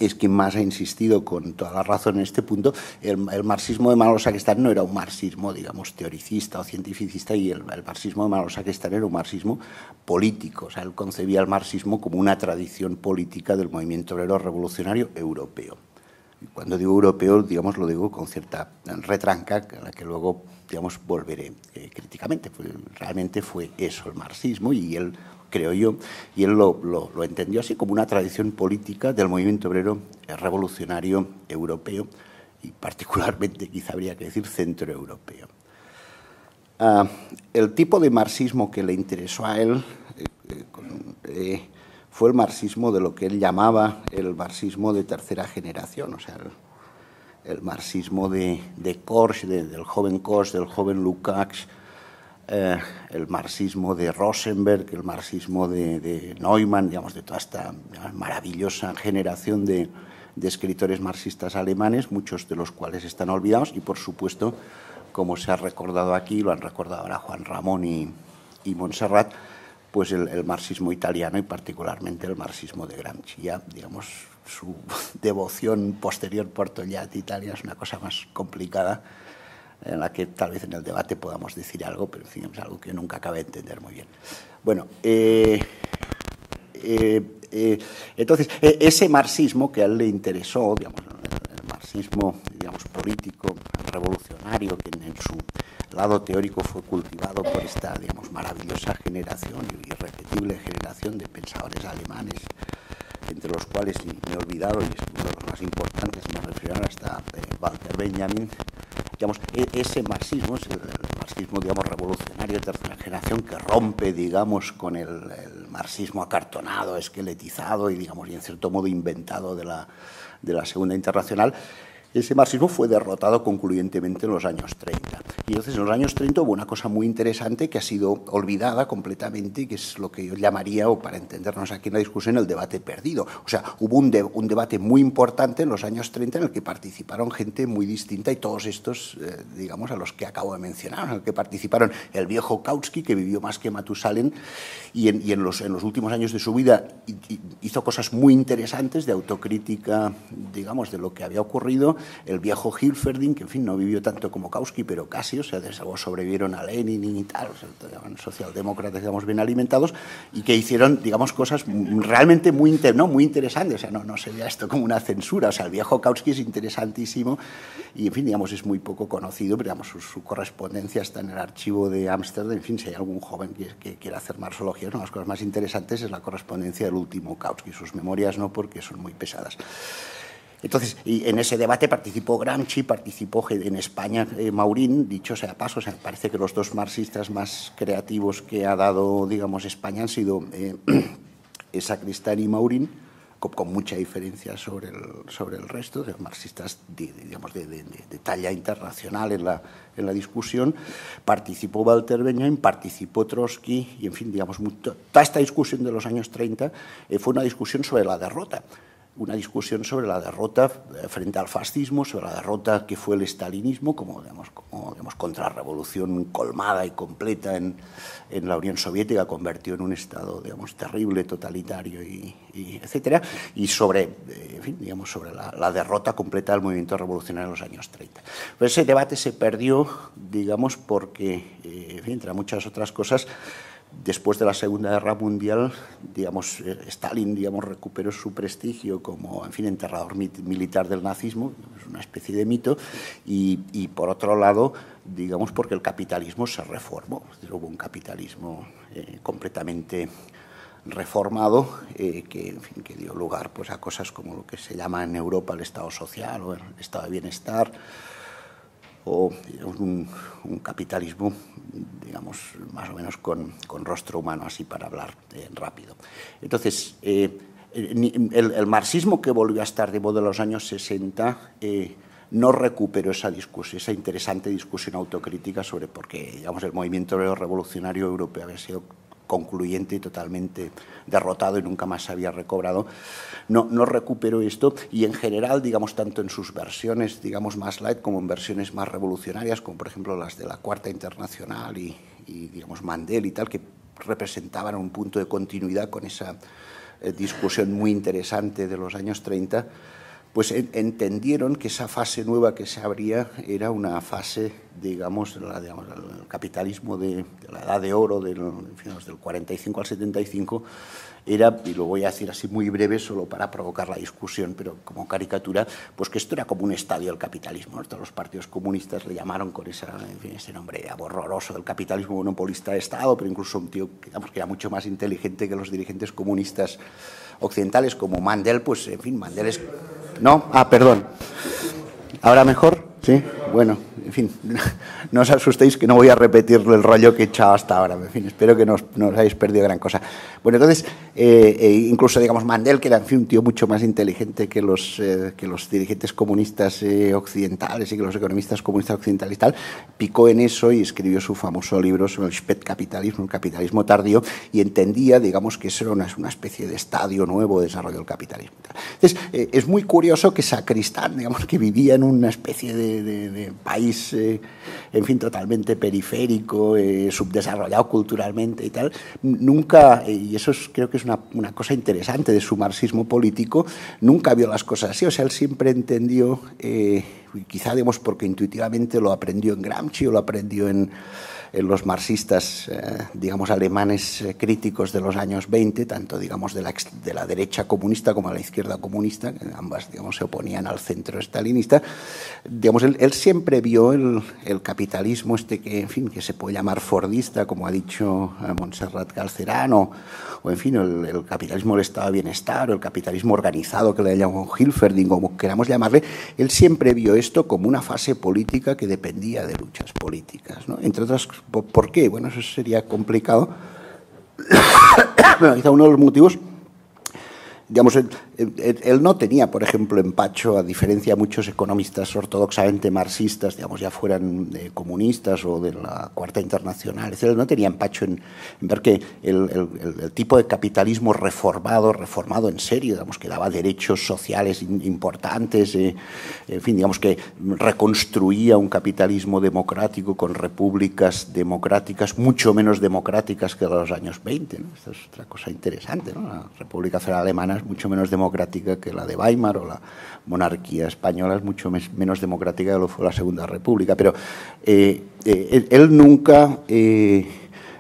es quien más ha insistido con toda la razón en este punto. El marxismo de Manolo Sacristán no era un marxismo, digamos, teoricista o cientificista, y el marxismo de Manolo Sacristán era un marxismo político. O sea, él concebía el marxismo como una tradición política del movimiento obrero revolucionario europeo. Y cuando digo europeo, digamos, lo digo con cierta retranca, a la que luego, digamos, volveré críticamente. Realmente fue eso el marxismo, y él, creo yo, y él lo entendió así, como una tradición política del movimiento obrero revolucionario europeo, y particularmente, quizá habría que decir, centroeuropeo. El tipo de marxismo que le interesó a él fue el marxismo de lo que él llamaba el marxismo de tercera generación, o sea, el marxismo de Korsch, del joven Korsch, del joven Lukács, el marxismo de Rosenberg, el marxismo de Neumann, digamos, de toda esta maravillosa generación de escritores marxistas alemanes, muchos de los cuales están olvidados, y por supuesto, como se ha recordado aquí, lo han recordado ahora Juan Ramón y Montserrat, pues el marxismo italiano, y particularmente el marxismo de Gramsci. Ya, digamos, su devoción posterior por Togliatti, Italia, es una cosa más complicada, en la que tal vez en el debate podamos decir algo, pero en fin, es algo que nunca acabé de entender muy bien. Bueno, entonces, ese marxismo que a él le interesó, digamos, el marxismo, digamos, político, revolucionario, que en su lado teórico fue cultivado por esta, digamos, maravillosa generación, irrepetible generación de pensadores alemanes, entre los cuales, y me he olvidado, y es uno de los más importantes, me refiero hasta Walter Benjamin. Digamos, ese marxismo es el marxismo, digamos, revolucionario de tercera generación, que rompe, digamos, con el marxismo acartonado, esqueletizado y, digamos, y en cierto modo inventado de la Segunda Internacional. Ese marxismo fue derrotado concluyentemente en los años 30. Y entonces, en los años 30 hubo una cosa muy interesante que ha sido olvidada completamente, que es lo que yo llamaría, o para entendernos aquí en la discusión, el debate perdido. O sea, hubo un debate muy importante en los años 30 en el que participaron gente muy distinta, y todos estos, digamos, a los que acabo de mencionar, en el que participaron el viejo Kautsky, que vivió más que Matusalén, y en los últimos años de su vida hizo cosas muy interesantes de autocrítica, digamos, de lo que había ocurrido. El viejo Hilferding, que en fin no vivió tanto como Kautsky, pero casi, o sea, desde luego sobrevivieron a Lenin y tal, o sea, socialdemócratas, digamos, bien alimentados, y que hicieron, digamos, cosas realmente muy interesantes. O sea, no se vea esto como una censura. O sea, el viejo Kautsky es interesantísimo y, en fin, digamos, es muy poco conocido, pero, digamos, su correspondencia está en el archivo de Ámsterdam. En fin, si hay algún joven que quiera hacer marxología, una de las cosas más interesantes es la correspondencia del último Kautsky. Sus memorias no, porque son muy pesadas. Entonces, y en ese debate participó Gramsci, participó en España Maurín, dicho sea de paso. O sea, parece que los dos marxistas más creativos que ha dado, digamos, España han sido Sacristán y Maurín, con mucha diferencia sobre el resto, de marxistas, digamos, de talla internacional en la discusión. Participó Walter Benjamin, participó Trotsky, y, en fin, digamos, toda esta discusión de los años 30 fue una discusión sobre la derrota. una discusión sobre la derrota frente al fascismo, sobre la derrota que fue el estalinismo como contrarrevolución colmada y completa en la Unión Soviética, convirtió en un Estado, digamos, terrible, totalitario y etcétera, y sobre, en fin, digamos, sobre la derrota completa del movimiento revolucionario en los años 30. Pero ese debate se perdió, digamos, porque, en fin, entre muchas otras cosas, después de la Segunda Guerra Mundial, digamos, Stalin, digamos, recuperó su prestigio como, en fin, enterrador militar del nazismo, es una especie de mito, y por otro lado, digamos, porque el capitalismo se reformó, es decir, hubo un capitalismo completamente reformado que, en fin, que dio lugar, pues, a cosas como lo que se llama en Europa el Estado social o el Estado de bienestar, o digamos, un capitalismo, digamos, más o menos con rostro humano, así para hablar rápido. Entonces, el marxismo que volvió a estar de moda en los años 60 no recuperó esa discusión, esa interesante discusión autocrítica sobre por qué, digamos, el movimiento revolucionario europeo había sido concluyente y totalmente derrotado y nunca más se había recobrado. No recuperó esto, y en general, digamos, tanto en sus versiones, digamos, más light como en versiones más revolucionarias, como por ejemplo las de la Cuarta Internacional y digamos, Mandel y tal, que representaban un punto de continuidad con esa discusión muy interesante de los años 30, pues entendieron que esa fase nueva que se abría era una fase, digamos, el capitalismo de la edad de oro, del 45 al 75, era, y lo voy a decir así muy breve, solo para provocar la discusión, pero como caricatura, pues que esto era como un estadio del capitalismo. Todos los partidos comunistas le llamaron con ese nombre horroroso del capitalismo monopolista de Estado, pero incluso un tío, digamos, que era mucho más inteligente que los dirigentes comunistas occidentales, como Mandel, pues, en fin, Mandel es... ¿No? Ah, perdón. ¿Ahora mejor? Sí. Bueno, en fin, no os asustéis que no voy a repetir el rollo que he echado hasta ahora. En fin, espero que no os hayáis perdido gran cosa. Bueno, entonces, incluso, digamos, Mandel, que era, en fin, un tío mucho más inteligente que los dirigentes comunistas occidentales y que los economistas comunistas occidentales y tal, picó en eso y escribió su famoso libro sobre el Spätkapitalismus, el capitalismo tardío, y entendía, digamos, que eso era una especie de estadio nuevo de desarrollo del capitalismo. Entonces, es muy curioso que Sacristán, digamos, que vivía en una especie de país, en fin, totalmente periférico, subdesarrollado culturalmente y tal, nunca, y eso creo que es una cosa interesante de su marxismo político, nunca vio las cosas así. O sea, él siempre entendió, quizá, digamos, porque intuitivamente lo aprendió en Gramsci o lo aprendió en los marxistas, digamos, alemanes críticos de los años 20, tanto, digamos, de la derecha comunista como de la izquierda comunista, que ambas, digamos, se oponían al centro estalinista. Digamos, él siempre vio el capitalismo que, en fin, que se puede llamar fordista, como ha dicho Montserrat Galcerán, o en fin, el capitalismo del estado de bienestar, o el capitalismo organizado, que le llamó Hilferding, como queramos llamarle. Él siempre vio esto como una fase política que dependía de luchas políticas, ¿no? Entre otras, ¿por qué? Bueno, eso sería complicado. Bueno, quizá uno de los motivos, digamos, él no tenía, por ejemplo, empacho, a diferencia de muchos economistas ortodoxamente marxistas, digamos, ya fueran comunistas o de la Cuarta Internacional, él no tenía empacho en ver que el tipo de capitalismo reformado en serio, digamos, que daba derechos sociales importantes, en fin, digamos, que reconstruía un capitalismo democrático con repúblicas democráticas mucho menos democráticas que los años 20, ¿no? Esta es otra cosa interesante, ¿no? La República Federal Alemana es mucho menos democrática que la de Weimar, o la monarquía española es mucho menos democrática que lo fue la Segunda República, pero él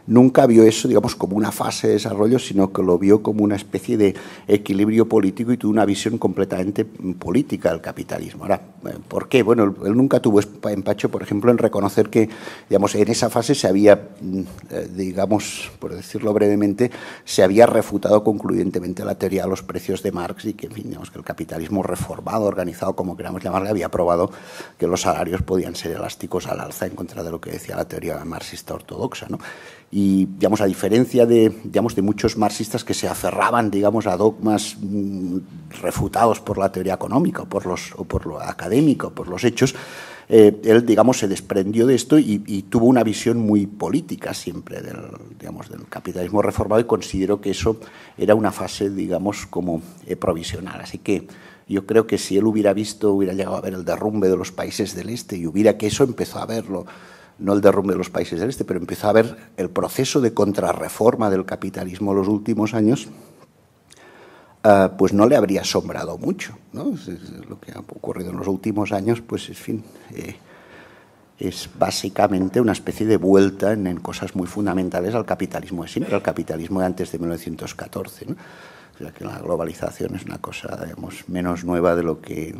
nunca vio eso, digamos, como una fase de desarrollo, sino que lo vio como una especie de equilibrio político y tuvo una visión completamente política del capitalismo. Ahora, ¿por qué? Bueno, él nunca tuvo empacho, por ejemplo, en reconocer que, digamos, en esa fase se había, digamos, por decirlo brevemente, se había refutado concluyentemente la teoría de los precios de Marx, y que, en fin, digamos, que el capitalismo reformado, organizado, como queramos llamarle, había probado que los salarios podían ser elásticos al alza, en contra de lo que decía la teoría marxista ortodoxa, ¿no? Y, digamos, a diferencia de muchos marxistas que se aferraban, digamos, a dogmas refutados por la teoría económica o por lo académico, por los hechos, él, digamos, se desprendió de esto y tuvo una visión muy política siempre del capitalismo reformado, y consideró que eso era una fase, digamos, como provisional. Así que yo creo que si él hubiera llegado a ver el derrumbe de los países del este y que eso empezó a verlo, no el derrumbe de los países del este, pero empezó a ver el proceso de contrarreforma del capitalismo en los últimos años, pues no le habría asombrado mucho, ¿no? Lo que ha ocurrido en los últimos años, pues, en fin, es básicamente una especie de vuelta en cosas muy fundamentales al capitalismo de siempre, al capitalismo de antes de 1914, ¿no? O sea, que la globalización es una cosa, digamos, menos nueva de lo que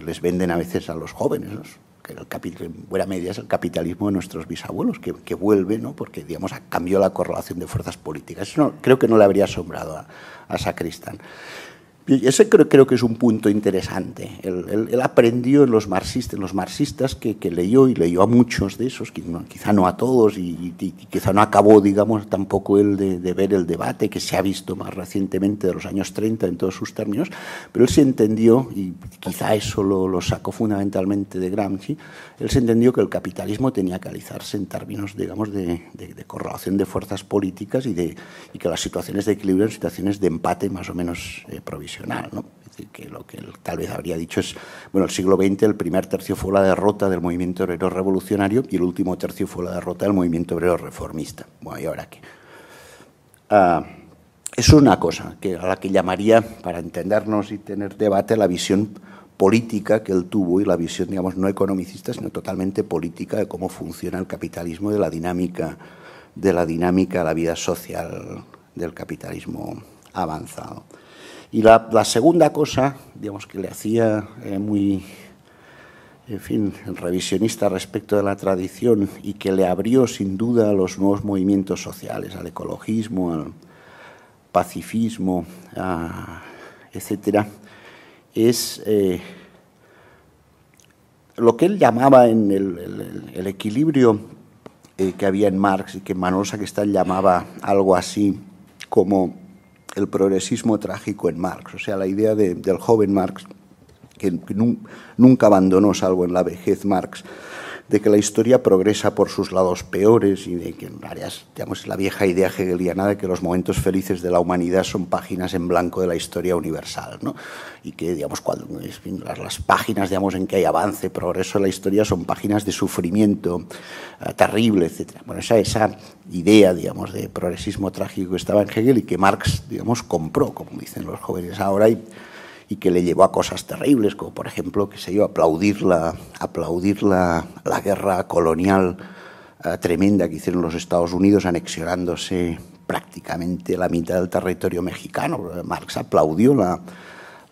les venden a veces a los jóvenes, ¿no? Que en buena medida es el capitalismo de nuestros bisabuelos, que vuelve, ¿no? Porque, digamos, cambió la correlación de fuerzas políticas. Eso creo que no le habría asombrado a Sacristán. Y ese creo que es un punto interesante. Él aprendió en los marxistas que leyó, y leyó a muchos de esos, quizá no a todos, y quizá no acabó, digamos, tampoco él de ver el debate que se ha visto más recientemente de los años 30 en todos sus términos, pero él se entendió, y quizá eso lo sacó fundamentalmente de Gramsci, él se entendió que el capitalismo tenía que analizarse en términos, digamos, de correlación de fuerzas políticas y que las situaciones de equilibrio eran situaciones de empate más o menos provisionales, ¿no? Es decir, que lo que él tal vez habría dicho es, bueno, el siglo XX, el primer tercio fue la derrota del movimiento obrero revolucionario y el último tercio fue la derrota del movimiento obrero reformista. Bueno, ¿y ahora qué? Es una cosa a la que llamaría, para entendernos y tener debate, la visión política que él tuvo, y la visión, digamos, no economicista, sino totalmente política de cómo funciona el capitalismo, de la dinámica de la vida social del capitalismo avanzado. Y la segunda cosa, digamos, que le hacía muy, en fin, revisionista respecto de la tradición, y que le abrió sin duda a los nuevos movimientos sociales, al ecologismo, al pacifismo, etcétera, es lo que él llamaba en el equilibrio que había en Marx, y que Manuel Sacristán llamaba algo así como el progresismo trágico en Marx. O sea, la idea del joven Marx, que nunca abandonó, salvo en la vejez, Marx, de que la historia progresa por sus lados peores, y de que en áreas, digamos, la vieja idea hegeliana de que los momentos felices de la humanidad son páginas en blanco de la historia universal, ¿no? Y que, digamos, cuando, en fin, las páginas, digamos, en que hay avance, progreso en la historia, son páginas de sufrimiento terrible, etc. Bueno, esa idea, digamos, de progresismo trágico que estaba en Hegel y que Marx, digamos, compró, como dicen los jóvenes ahora, y que le llevó a cosas terribles, como por ejemplo, qué sé yo, aplaudir la guerra colonial tremenda que hicieron los Estados Unidos, anexionándose prácticamente la mitad del territorio mexicano. Marx aplaudió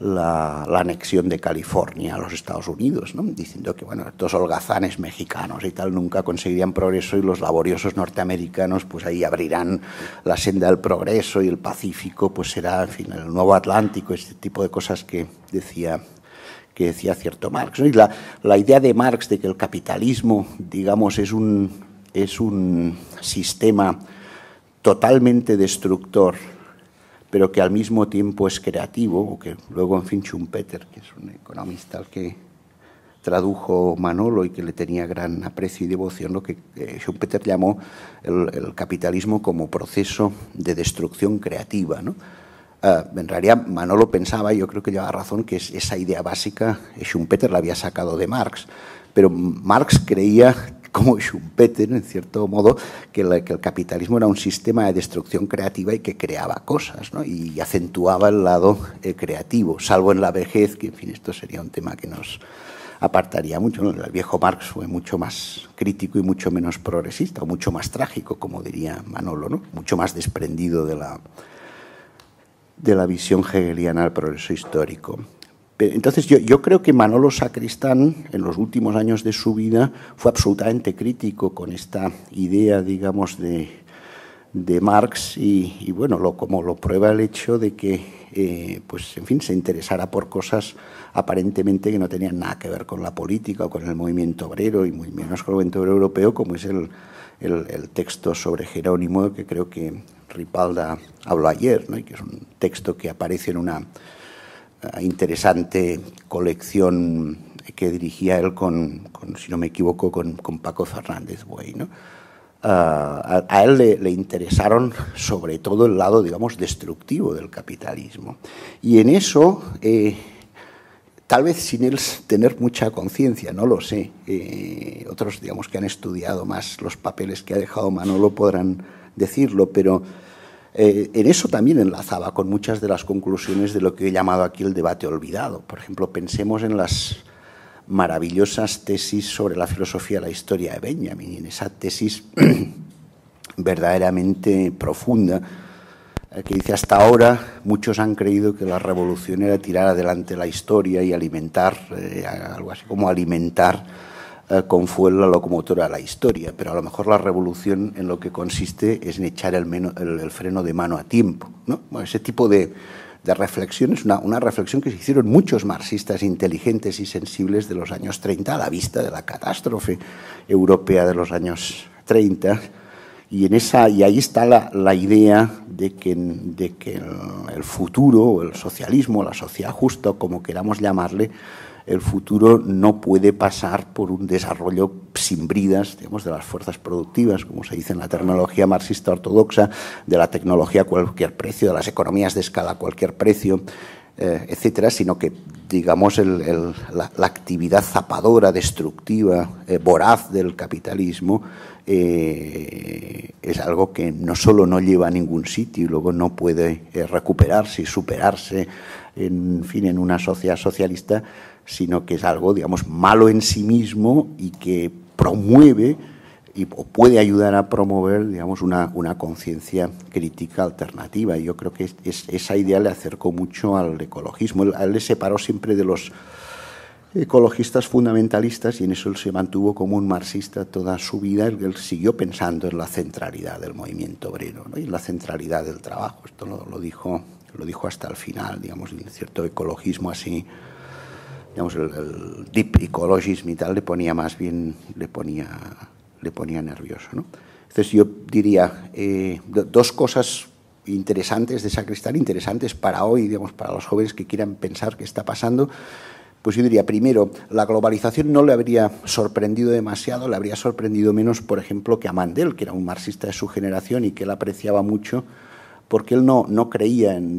la anexión de California a los Estados Unidos, ¿no? Diciendo que, bueno, estos holgazanes mexicanos y tal nunca conseguirían progreso, y los laboriosos norteamericanos pues ahí abrirán la senda del progreso, y el Pacífico pues será, en fin, el nuevo Atlántico, este tipo de cosas que decía cierto Marx, ¿no? Y la idea de Marx de que el capitalismo, digamos, es un sistema totalmente destructor, pero que al mismo tiempo es creativo, o que luego, en fin, Schumpeter, que es un economista al que tradujo Manolo y que le tenía gran aprecio y devoción, lo que Schumpeter llamó el capitalismo como proceso de destrucción creativa, ¿no? En realidad, Manolo pensaba, y yo creo que llevaba razón, que esa idea básica Schumpeter la había sacado de Marx, pero Marx creía, como Schumpeter, en cierto modo, que el capitalismo era un sistema de destrucción creativa y que creaba cosas, ¿no? Y acentuaba el lado creativo, salvo en la vejez, que, en fin, esto sería un tema que nos apartaría mucho, ¿no? El viejo Marx fue mucho más crítico y mucho menos progresista, o mucho más trágico, como diría Manolo, ¿no? Mucho más desprendido de la visión hegeliana del progreso histórico. Entonces yo creo que Manolo Sacristán, en los últimos años de su vida, fue absolutamente crítico con esta idea, digamos, de Marx, y bueno, como lo prueba el hecho de que, pues, en fin, se interesara por cosas aparentemente que no tenían nada que ver con la política o con el movimiento obrero, y muy menos con el movimiento obrero europeo, como es el texto sobre Jerónimo, que creo que Ripalda habló ayer, ¿no? Y que es un texto que aparece en una interesante colección que dirigía él si no me equivoco, con Paco Fernández Buey, ¿no? A él le interesaron sobre todo el lado, digamos, destructivo del capitalismo. Y en eso, tal vez sin él tener mucha conciencia, no lo sé, otros, digamos, que han estudiado más los papeles que ha dejado Manolo podrán decirlo, pero en eso también enlazaba con muchas de las conclusiones de lo que he llamado aquí el debate olvidado. Por ejemplo, pensemos en las maravillosas tesis sobre la filosofía de la historia de Benjamin, y en esa tesis verdaderamente profunda que dice: hasta ahora muchos han creído que la revolución era tirar adelante la historia y alimentar, algo así como alimentar con fuel la locomotora de la historia, pero a lo mejor la revolución en lo que consiste es en echar el freno de mano a tiempo, ¿no? Bueno, ese tipo de reflexión es una reflexión que se hicieron muchos marxistas inteligentes y sensibles de los años 30 a la vista de la catástrofe europea de los años 30, y ahí está la idea de que el futuro, o el socialismo, la sociedad justa, como queramos llamarle, el futuro no puede pasar por un desarrollo sin bridas, digamos, de las fuerzas productivas, como se dice en la terminología marxista ortodoxa, de la tecnología a cualquier precio, de las economías de escala a cualquier precio, etcétera, sino que, digamos, la actividad zapadora, destructiva, voraz del capitalismo es algo que no solo no lleva a ningún sitio y luego no puede recuperarse y superarse, en una sociedad socialista, sino que es algo, digamos, malo en sí mismo y que promueve o puede ayudar a promover, digamos, una conciencia crítica alternativa. Y yo creo que esa idea le acercó mucho al ecologismo. A él le separó siempre de los ecologistas fundamentalistas, y en eso él se mantuvo como un marxista toda su vida. Él siguió pensando en la centralidad del movimiento obrero, ¿no? Y en la centralidad del trabajo. Esto lo dijo hasta el final, digamos, en cierto ecologismo así, digamos, el deep ecologism y tal, le ponía nervioso, ¿no? Entonces yo diría dos cosas interesantes de Sacristán, interesantes para hoy, digamos, para los jóvenes que quieran pensar qué está pasando. Pues yo diría, primero, la globalización no le habría sorprendido demasiado, le habría sorprendido menos, por ejemplo, que a Mandel, que era un marxista de su generación y que él apreciaba mucho, porque él no creía en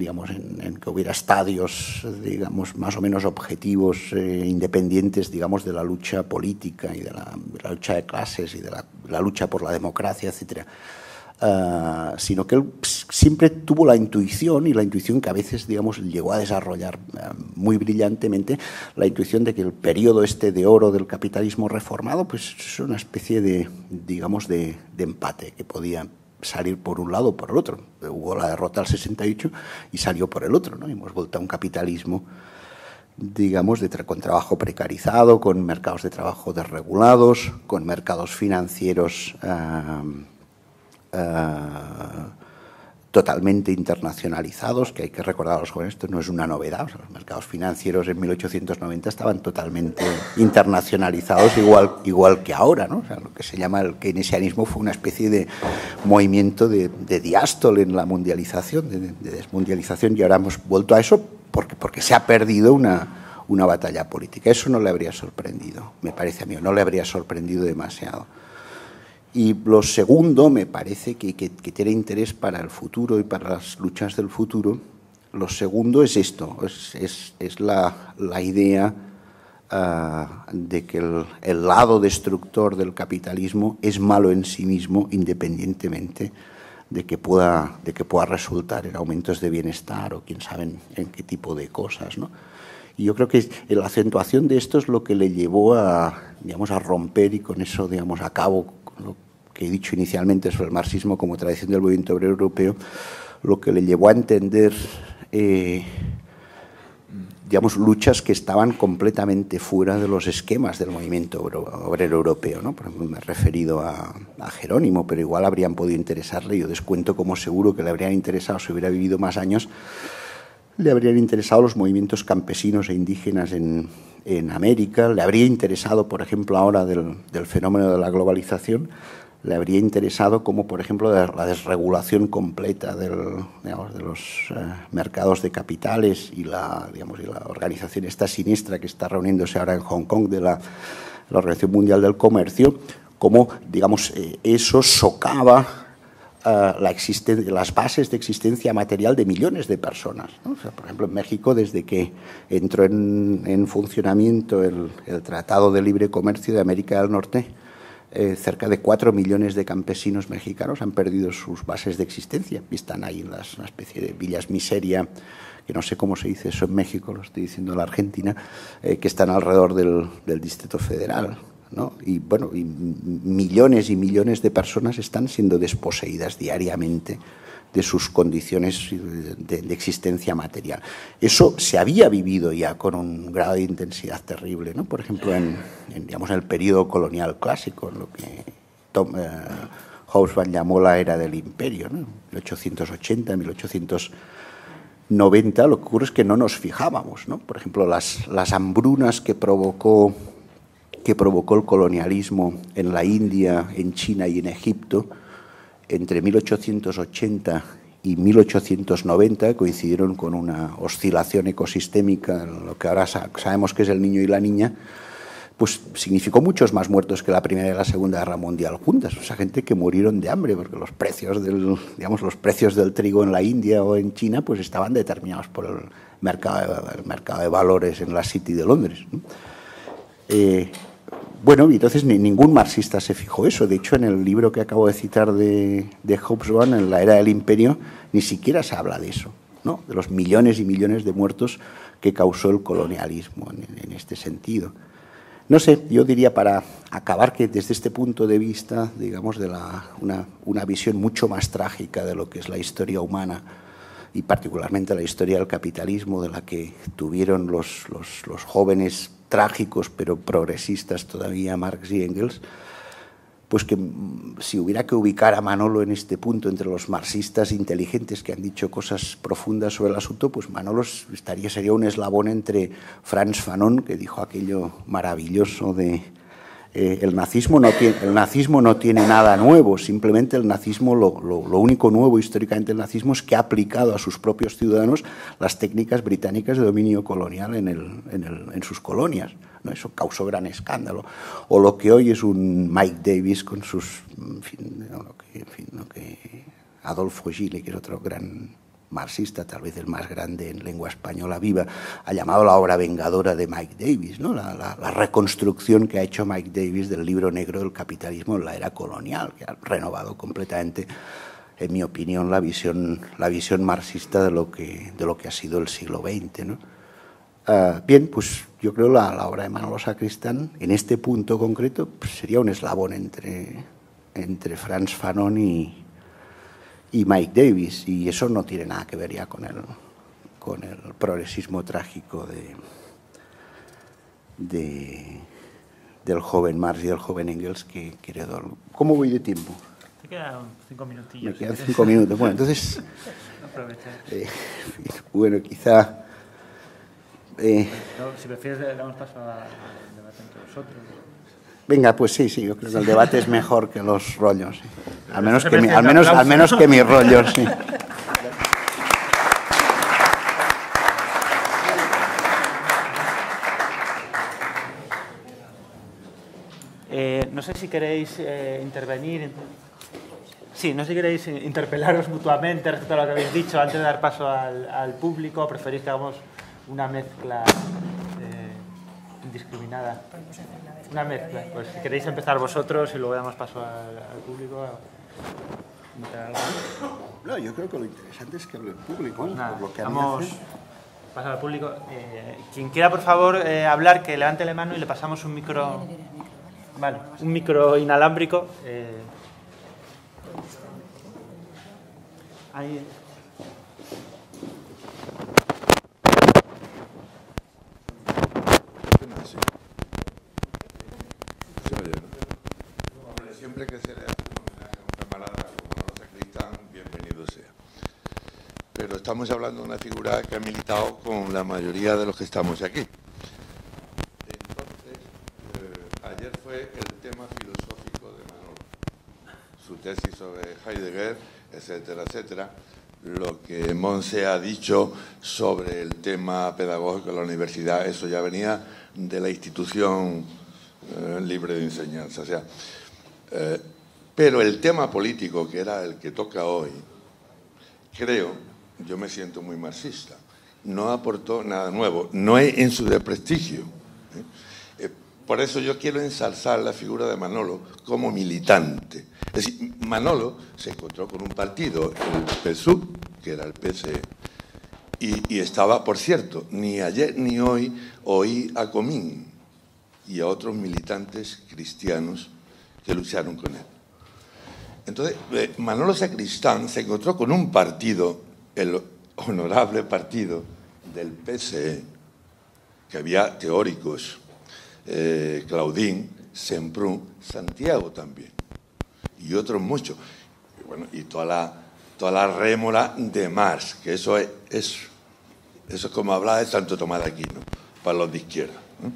que hubiera estadios, digamos, más o menos objetivos, independientes, digamos, de la lucha política y de la lucha de clases y de la lucha por la democracia, etcétera. Sino que él siempre tuvo la intuición, y la intuición que a veces, digamos, llegó a desarrollar muy brillantemente, la intuición de que el periodo de oro del capitalismo reformado, pues es una especie de, digamos, de empate que podía salir por un lado o por el otro. Hubo la derrota del 68 y salió por el otro, ¿no? Hemos vuelto a un capitalismo, digamos, con trabajo precarizado, con mercados de trabajo desregulados, con mercados financieros totalmente internacionalizados, que hay que recordar a los jóvenes, esto no es una novedad. O sea, los mercados financieros en 1890 estaban totalmente internacionalizados, igual que ahora, ¿no? O sea, lo que se llama el keynesianismo fue una especie de movimiento de diástole en la mundialización, de desmundialización, y ahora hemos vuelto a eso porque se ha perdido una batalla política. Eso no le habría sorprendido, me parece a mí, no le habría sorprendido demasiado. Y lo segundo, me parece que tiene interés para el futuro y para las luchas del futuro. Lo segundo es esto, es la idea de que el lado destructor del capitalismo es malo en sí mismo, independientemente de que pueda resultar en aumentos de bienestar o quién sabe en qué tipo de cosas, ¿no? Y yo creo que la acentuación de esto es lo que le llevó a romper, y con eso, digamos, acabo lo que he dicho inicialmente sobre el marxismo como tradición del movimiento obrero europeo, lo que le llevó a entender, digamos, luchas que estaban completamente fuera de los esquemas del movimiento obrero europeo, ¿no? Por ejemplo, me he referido a Jerónimo, pero igual habrían podido interesarle, yo descuento como seguro que le habrían interesado, si hubiera vivido más años, le habrían interesado los movimientos campesinos e indígenas en América, le habría interesado, por ejemplo, ahora del fenómeno de la globalización, le habría interesado como, por ejemplo, la desregulación completa de los mercados de capitales y la organización esta siniestra que está reuniéndose ahora en Hong Kong de la Organización Mundial del Comercio, como, digamos, eso socava las bases de existencia material de millones de personas, ¿no? O sea, por ejemplo, en México, desde que entró en funcionamiento el Tratado de Libre Comercio de América del Norte, cerca de 4 millones de campesinos mexicanos han perdido sus bases de existencia y están ahí en una especie de villas miseria, que no sé cómo se dice eso en México, lo estoy diciendo en la Argentina, que están alrededor del Distrito Federal, ¿no? Y bueno, y millones y millones de personas están siendo desposeídas diariamente de sus condiciones de existencia material. Eso se había vivido ya con un grado de intensidad terrible, ¿no? Por ejemplo, en el periodo colonial clásico, en lo que Hobsbawm llamó la era del imperio, ¿no? 1880, 1890, lo que ocurre es que no nos fijábamos, ¿no? Por ejemplo, las hambrunas que provocó el colonialismo en la India, en China y en Egipto, entre 1880 y 1890, coincidieron con una oscilación ecosistémica, lo que ahora sabemos que es el niño y la niña, pues significó muchos más muertos que la Primera y la Segunda Guerra Mundial juntas. O sea, gente que murieron de hambre, porque los precios del trigo en la India o en China pues estaban determinados por el mercado de valores en la City de Londres, ¿no? Bueno, y entonces ningún marxista se fijó eso. De hecho, en el libro que acabo de citar de Hobsbawm, en la era del imperio, ni siquiera se habla de eso, ¿no? De los millones y millones de muertos que causó el colonialismo en este sentido. No sé, yo diría, para acabar, que desde este punto de vista, digamos, de una visión mucho más trágica de lo que es la historia humana y particularmente la historia del capitalismo, de la que tuvieron los jóvenes trágicos pero progresistas todavía, Marx y Engels, pues que si hubiera que ubicar a Manolo en este punto entre los marxistas inteligentes que han dicho cosas profundas sobre el asunto, pues Manolo sería un eslabón entre Frantz Fanon, que dijo aquello maravilloso de el nazismo no tiene nada nuevo, simplemente el nazismo, lo único nuevo históricamente del nazismo es que ha aplicado a sus propios ciudadanos las técnicas británicas de dominio colonial en sus colonias, ¿no? Eso causó gran escándalo. O lo que hoy es un Mike Davis con sus, lo que Adolfo Gili, que es otro gran marxista, tal vez el más grande en lengua española viva, ha llamado la obra vengadora de Mike Davis, ¿no? La reconstrucción que ha hecho Mike Davis del libro negro del capitalismo en la era colonial, que ha renovado completamente, en mi opinión, la visión marxista de lo que ha sido el siglo XX, ¿no? Bien, pues yo creo la obra de Manolo Sacristán, en este punto concreto, pues sería un eslabón entre Frantz Fanon y Mike Davis, y eso no tiene nada que ver ya con el progresismo trágico del joven Marx y del joven Engels que heredó. ¿Cómo voy de tiempo? Te quedan 5 minutillos. Me quedan 5 minutos. Bueno, entonces, bueno, quizá... si prefieres, le damos paso al debate entre vosotros. Venga, pues sí, yo creo que el debate es mejor que los rollos. Sí. Al menos que mis rollos, sí. No sé si queréis intervenir. Sí, no sé si queréis interpelaros mutuamente respecto a lo que habéis dicho antes de dar paso al público, o preferís que hagamos una mezcla indiscriminada. Una mezcla. Pues si queréis empezar vosotros y luego damos paso al público. No, yo creo que lo interesante es que hable el público. Pues nada, por lo que vamos a pasar al público. Quien quiera, por favor, hablar, que levante la mano y le pasamos un micro. Vale, un micro inalámbrico. Ahí. Siempre que se le hace un homenaje a un camarada como Manolo Sacristán, bienvenido sea. Pero estamos hablando de una figura que ha militado con la mayoría de los que estamos aquí. Entonces, ayer fue el tema filosófico de Manolo. su tesis sobre Heidegger, etcétera, etcétera. Lo que Monse ha dicho sobre el tema pedagógico de la universidad, eso ya venía de la institución libre de enseñanza. O sea, pero el tema político, que era el que toca hoy, creo, yo me siento muy marxista, no aportó nada nuevo, no es en su desprestigio. Por eso yo quiero ensalzar la figura de Manolo como militante. Es decir, Manolo se encontró con un partido, el PSUV, que era el PSE, y estaba, por cierto, ni ayer ni hoy oí a Comín y a otros militantes cristianos que lucharon con él. Entonces, Manolo Sacristán se encontró con un partido, el honorable partido del PSE, que había teóricos, Claudín, Semprún, Santiago también, y otros muchos. Y, bueno, y toda la rémora de Marx, que eso es como hablar de Santo Tomás de Aquino, para los de izquierda, ¿no?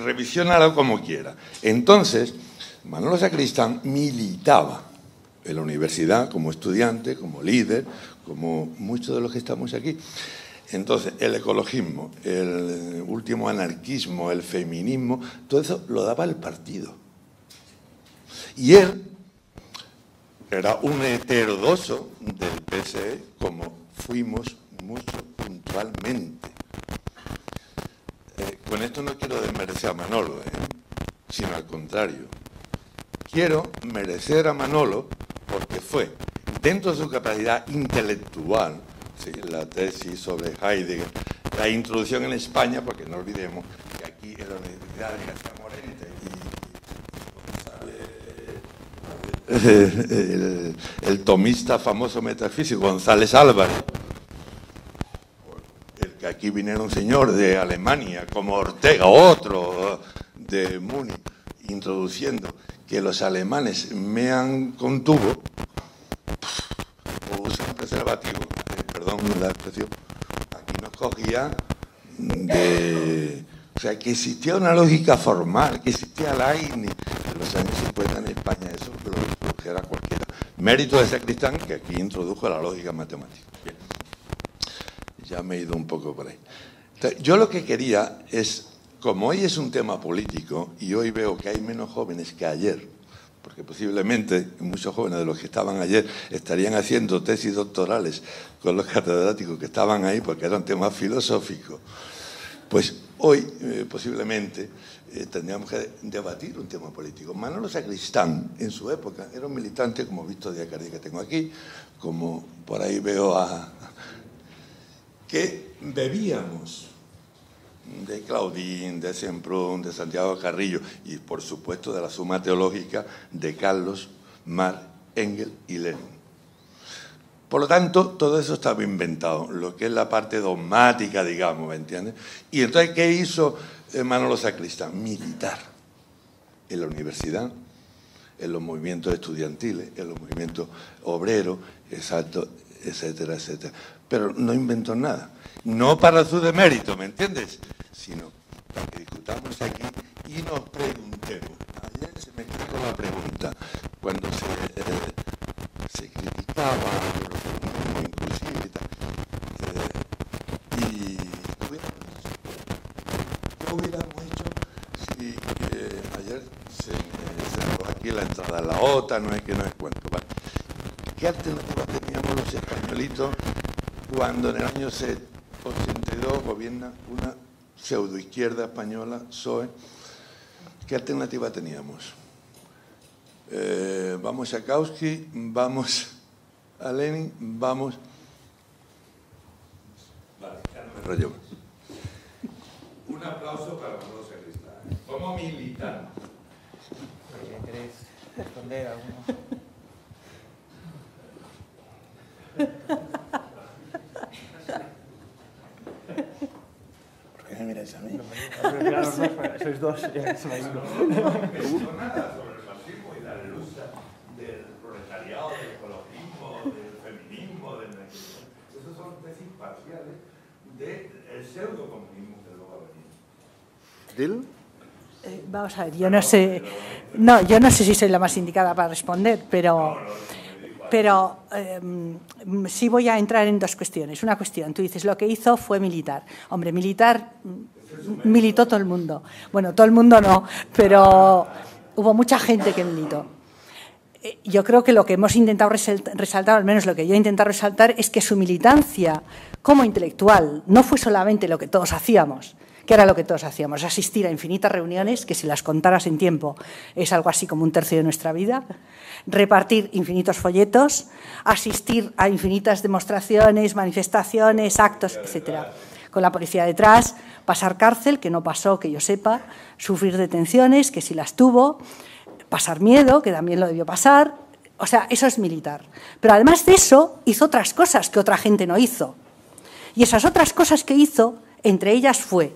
Revisiónalo como quiera. Entonces, Manolo Sacristán militaba en la universidad como estudiante, como líder, como muchos de los que estamos aquí. Entonces, el ecologismo, el último anarquismo, el feminismo, todo eso lo daba el partido. Y él era un heterodoxo del PSE, como fuimos mucho puntualmente. Con esto no quiero desmerecer a Manolo, sino al contrario. Quiero merecer a Manolo porque fue, dentro de su capacidad intelectual, ¿sí?, la tesis sobre Heidegger, la introducción en España, porque no olvidemos que aquí en la Universidad de García Morente el tomista famoso metafísico González Álvarez, el que aquí viniera un señor de Alemania como Ortega, otro de Múnich, introduciendo que los alemanes mean con tubo o usan preservativo, perdón la expresión, aquí nos cogía de... O sea, que existía una lógica formal, que existía Leibniz en los años 50 en España, eso lo dijera cualquiera. Mérito de Sacristán, que aquí introdujo la lógica matemática. Bien. Ya me he ido un poco por ahí. Entonces, yo lo que quería es, como hoy es un tema político, y hoy veo que hay menos jóvenes que ayer, porque posiblemente muchos jóvenes de los que estaban ayer estarían haciendo tesis doctorales con los catedráticos que estaban ahí, porque eran temas filosóficos, pues hoy posiblemente tendríamos que debatir un tema político. Manolo Sacristán, en su época, era un militante, como Víctor Díaz Cardí, que tengo aquí, como por ahí veo que bebíamos de Claudín, de Semprún, de Santiago Carrillo y, por supuesto, de la Suma Teológica de Carlos, Marx, Engels y Lenin. Por lo tanto, todo eso estaba inventado, lo que es la parte dogmática, digamos, ¿me entiendes? Y entonces, ¿qué hizo Manolo Sacristán? Militar en la universidad, en los movimientos estudiantiles, en los movimientos obreros, exacto, etcétera, etcétera. Pero no inventó nada. No para su demérito, ¿me entiendes? Sino para que discutamos aquí y nos preguntemos. Ayer se me quedó la pregunta, cuando se criticaba el feminismo inclusive y tal. ¿Qué hubiéramos hecho si ayer se arrojó aquí la entrada a la OTAN, no es que no es cuento? ¿Vale? ¿Qué alternativas teníamos los españolitos cuando en el año 82 gobierna una pseudoizquierda española, PSOE? ¿Qué alternativa teníamos? Vamos a Kautsky, vamos a Lenin, vamos... Vale, ya no me rollo. Un aplauso para Manolo Sacristán. Como militante. ¿Queréis responder a alguno? ¿Por qué me miráis a mí? Sois dos. No inventó nada sobre el marxismo y la lucha del proletariado, del ecologismo, del feminismo, del marxismo. Esas son tesis parciales del pseudocomunismo que luego ha venido. ¿Del? Vamos a ver, yo no sé si soy la más indicada para responder, pero sí voy a entrar en dos cuestiones. Una cuestión, tú dices, lo que hizo fue militar. Hombre, militar militó todo el mundo. Bueno, todo el mundo no, pero hubo mucha gente que militó. Yo creo que lo que hemos intentado resaltar, al menos lo que yo he intentado resaltar, es que su militancia como intelectual no fue solamente lo que todos hacíamos, que era lo que todos hacíamos, asistir a infinitas reuniones, que si las contaras en tiempo es algo así como un tercio de nuestra vida, repartir infinitos folletos, asistir a infinitas demostraciones, manifestaciones, actos, etcétera, con la policía detrás, pasar cárcel, que no pasó, que yo sepa, sufrir detenciones, que sí las tuvo, pasar miedo, que también lo debió pasar, o sea, eso es militar. Pero además de eso, hizo otras cosas que otra gente no hizo. Y esas otras cosas que hizo, entre ellas fue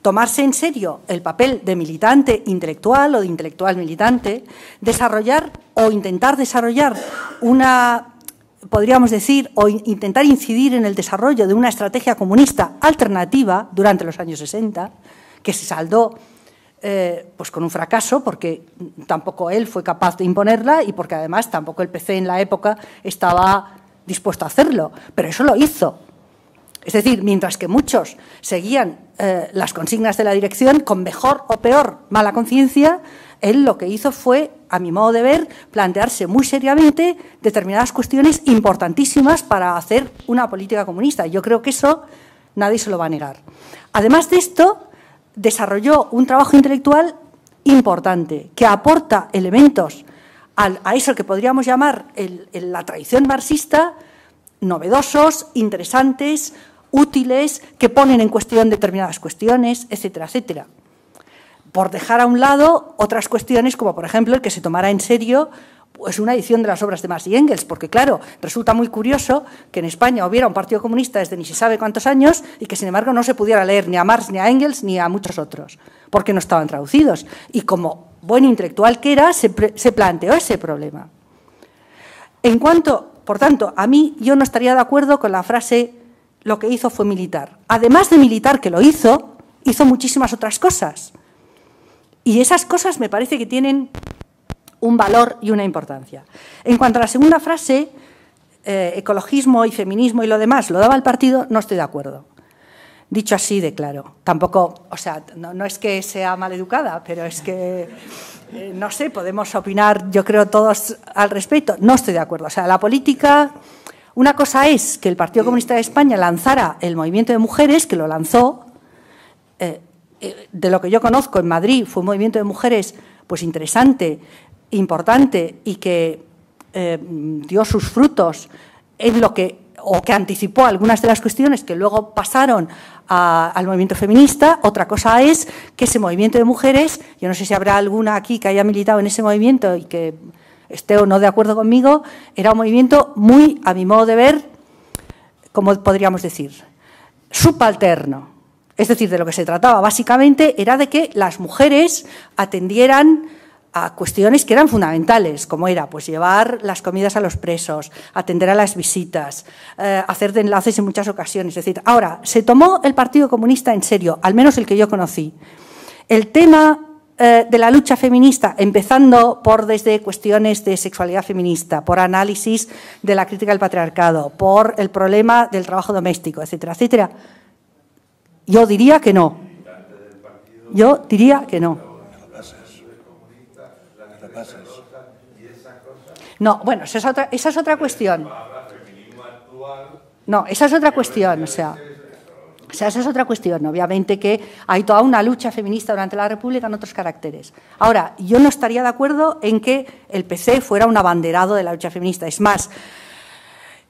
tomarse en serio el papel de militante intelectual o de intelectual militante, desarrollar o intentar desarrollar una, podríamos decir, o intentar incidir en el desarrollo de una estrategia comunista alternativa durante los años 60, que se saldó pues con un fracaso, porque tampoco él fue capaz de imponerla y porque además tampoco el PC en la época estaba dispuesto a hacerlo, pero eso lo hizo. Es decir, mientras que muchos seguían las consignas de la dirección con mejor o peor mala conciencia, él lo que hizo fue, a mi modo de ver, plantearse muy seriamente determinadas cuestiones importantísimas para hacer una política comunista. Yo creo que eso nadie se lo va a negar. Además de esto, desarrolló un trabajo intelectual importante que aporta elementos a eso que podríamos llamar la tradición marxista, novedosos, interesantes, útiles, que ponen en cuestión determinadas cuestiones, etcétera, etcétera. Por dejar a un lado otras cuestiones, como por ejemplo el que se tomara en serio pues una edición de las obras de Marx y Engels, porque claro, resulta muy curioso que en España hubiera un partido comunista desde ni se sabe cuántos años y que sin embargo no se pudiera leer ni a Marx, ni a Engels, ni a muchos otros, porque no estaban traducidos. Y como buen intelectual que era, se planteó ese problema. En cuanto, por tanto, a mí yo no estaría de acuerdo con la frase lo que hizo fue militar. Además de militar que lo hizo muchísimas otras cosas. Y esas cosas me parece que tienen un valor y una importancia. En cuanto a la segunda frase, ecologismo y feminismo y lo demás, lo daba el partido, no estoy de acuerdo. Dicho así de claro. Tampoco, o sea, no es que sea maleducada, pero es que, no sé, podemos opinar, yo creo, todos al respecto. No estoy de acuerdo. O sea, la política, una cosa es que el Partido Comunista de España lanzara el movimiento de mujeres, que lo lanzó, de lo que yo conozco en Madrid, fue un movimiento de mujeres pues interesante, importante y que dio sus frutos en lo que, o que anticipó algunas de las cuestiones que luego pasaron al movimiento feminista. Otra cosa es que ese movimiento de mujeres, yo no sé si habrá alguna aquí que haya militado en ese movimiento y que esté o no de acuerdo conmigo, era un movimiento muy, a mi modo de ver, como podríamos decir, subalterno. Es decir, de lo que se trataba básicamente era de que las mujeres atendieran a cuestiones que eran fundamentales, como era pues llevar las comidas a los presos, atender a las visitas, hacer de enlaces en muchas ocasiones. Es decir, ahora, se tomó el Partido Comunista en serio, al menos el que yo conocí. El tema de la lucha feminista, empezando por desde cuestiones de sexualidad feminista, por análisis de la crítica al patriarcado, por el problema del trabajo doméstico, etcétera, etcétera. Yo diría que no. Yo diría que no. No, bueno, esa es otra cuestión. No, esa es otra cuestión, o sea, esa es otra cuestión. Obviamente que hay toda una lucha feminista durante la República en otros caracteres. Ahora, yo no estaría de acuerdo en que el PC fuera un abanderado de la lucha feminista. Es más,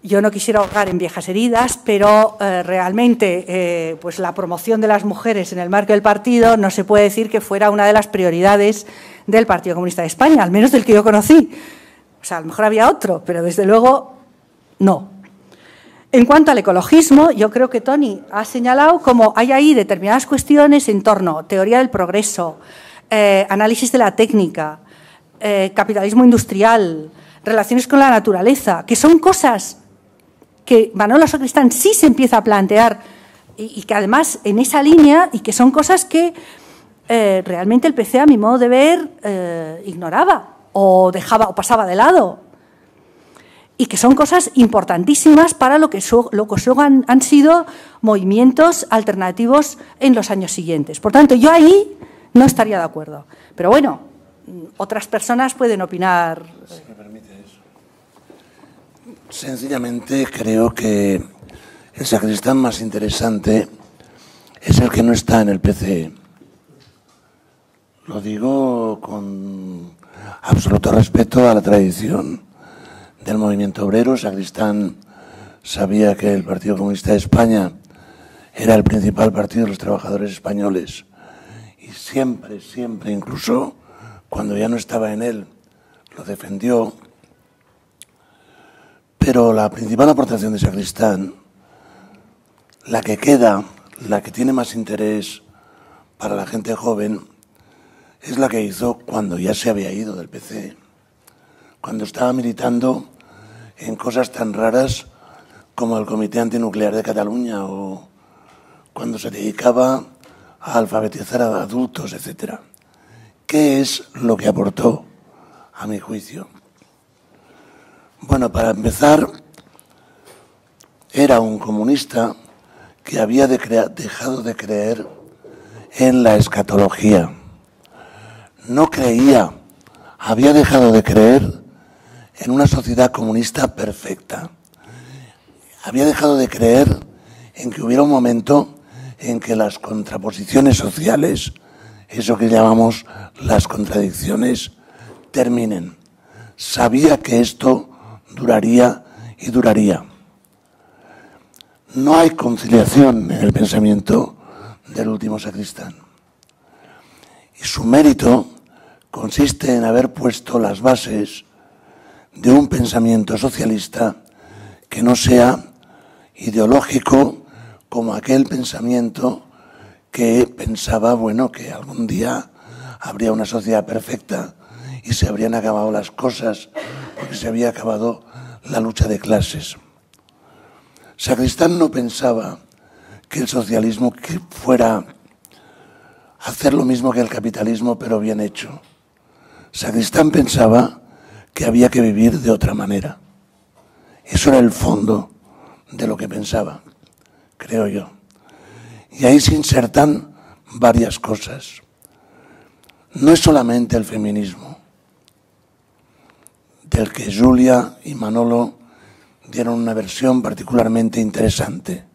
yo no quisiera ahogar en viejas heridas, pero realmente pues la promoción de las mujeres en el marco del partido no se puede decir que fuera una de las prioridades del Partido Comunista de España, al menos del que yo conocí. O sea, a lo mejor había otro, pero desde luego no. En cuanto al ecologismo, yo creo que Toni ha señalado cómo hay ahí determinadas cuestiones en torno a teoría del progreso, análisis de la técnica, capitalismo industrial, relaciones con la naturaleza, que son cosas que Manolo Sacristán sí se empieza a plantear y que además en esa línea, y que son cosas que realmente el PC, a mi modo de ver, ignoraba o dejaba o pasaba de lado. Y que son cosas importantísimas para lo que han sido movimientos alternativos en los años siguientes. Por tanto, yo ahí no estaría de acuerdo. Pero bueno, otras personas pueden opinar. Si me permite eso. Sencillamente creo que el sacristán más interesante es el que no está en el PCE. Lo digo con absoluto respeto a la tradición del movimiento obrero. Sacristán sabía que el Partido Comunista de España era el principal partido de los trabajadores españoles y siempre, incluso cuando ya no estaba en él, lo defendió. Pero la principal aportación de Sacristán, la que queda, la que tiene más interés para la gente joven, es la que hizo cuando ya se había ido del PC, cuando estaba militando en cosas tan raras como el Comité Antinuclear de Cataluña o cuando se dedicaba a alfabetizar a adultos, etc. ¿Qué es lo que aportó, a mi juicio? Bueno, para empezar, era un comunista que había dejado de creer en la escatología. No creía, había dejado de creer en una sociedad comunista perfecta. Había dejado de creer en que hubiera un momento en que las contraposiciones sociales, eso que llamamos las contradicciones, terminen. Sabía que esto duraría y duraría. No hay conciliación en el pensamiento del último sacristán. Y su mérito consiste en haber puesto las bases de un pensamiento socialista que no sea ideológico como aquel pensamiento que pensaba, bueno, que algún día habría una sociedad perfecta y se habrían acabado las cosas porque se había acabado la lucha de clases. Sacristán no pensaba que el socialismo fuera hacer lo mismo que el capitalismo, pero bien hecho. Sacristán pensaba que había que vivir de otra manera. Eso era el fondo de lo que pensaba, creo yo. Y ahí se insertan varias cosas. No es solamente el feminismo, del que Julia y Manolo dieron una versión particularmente interesante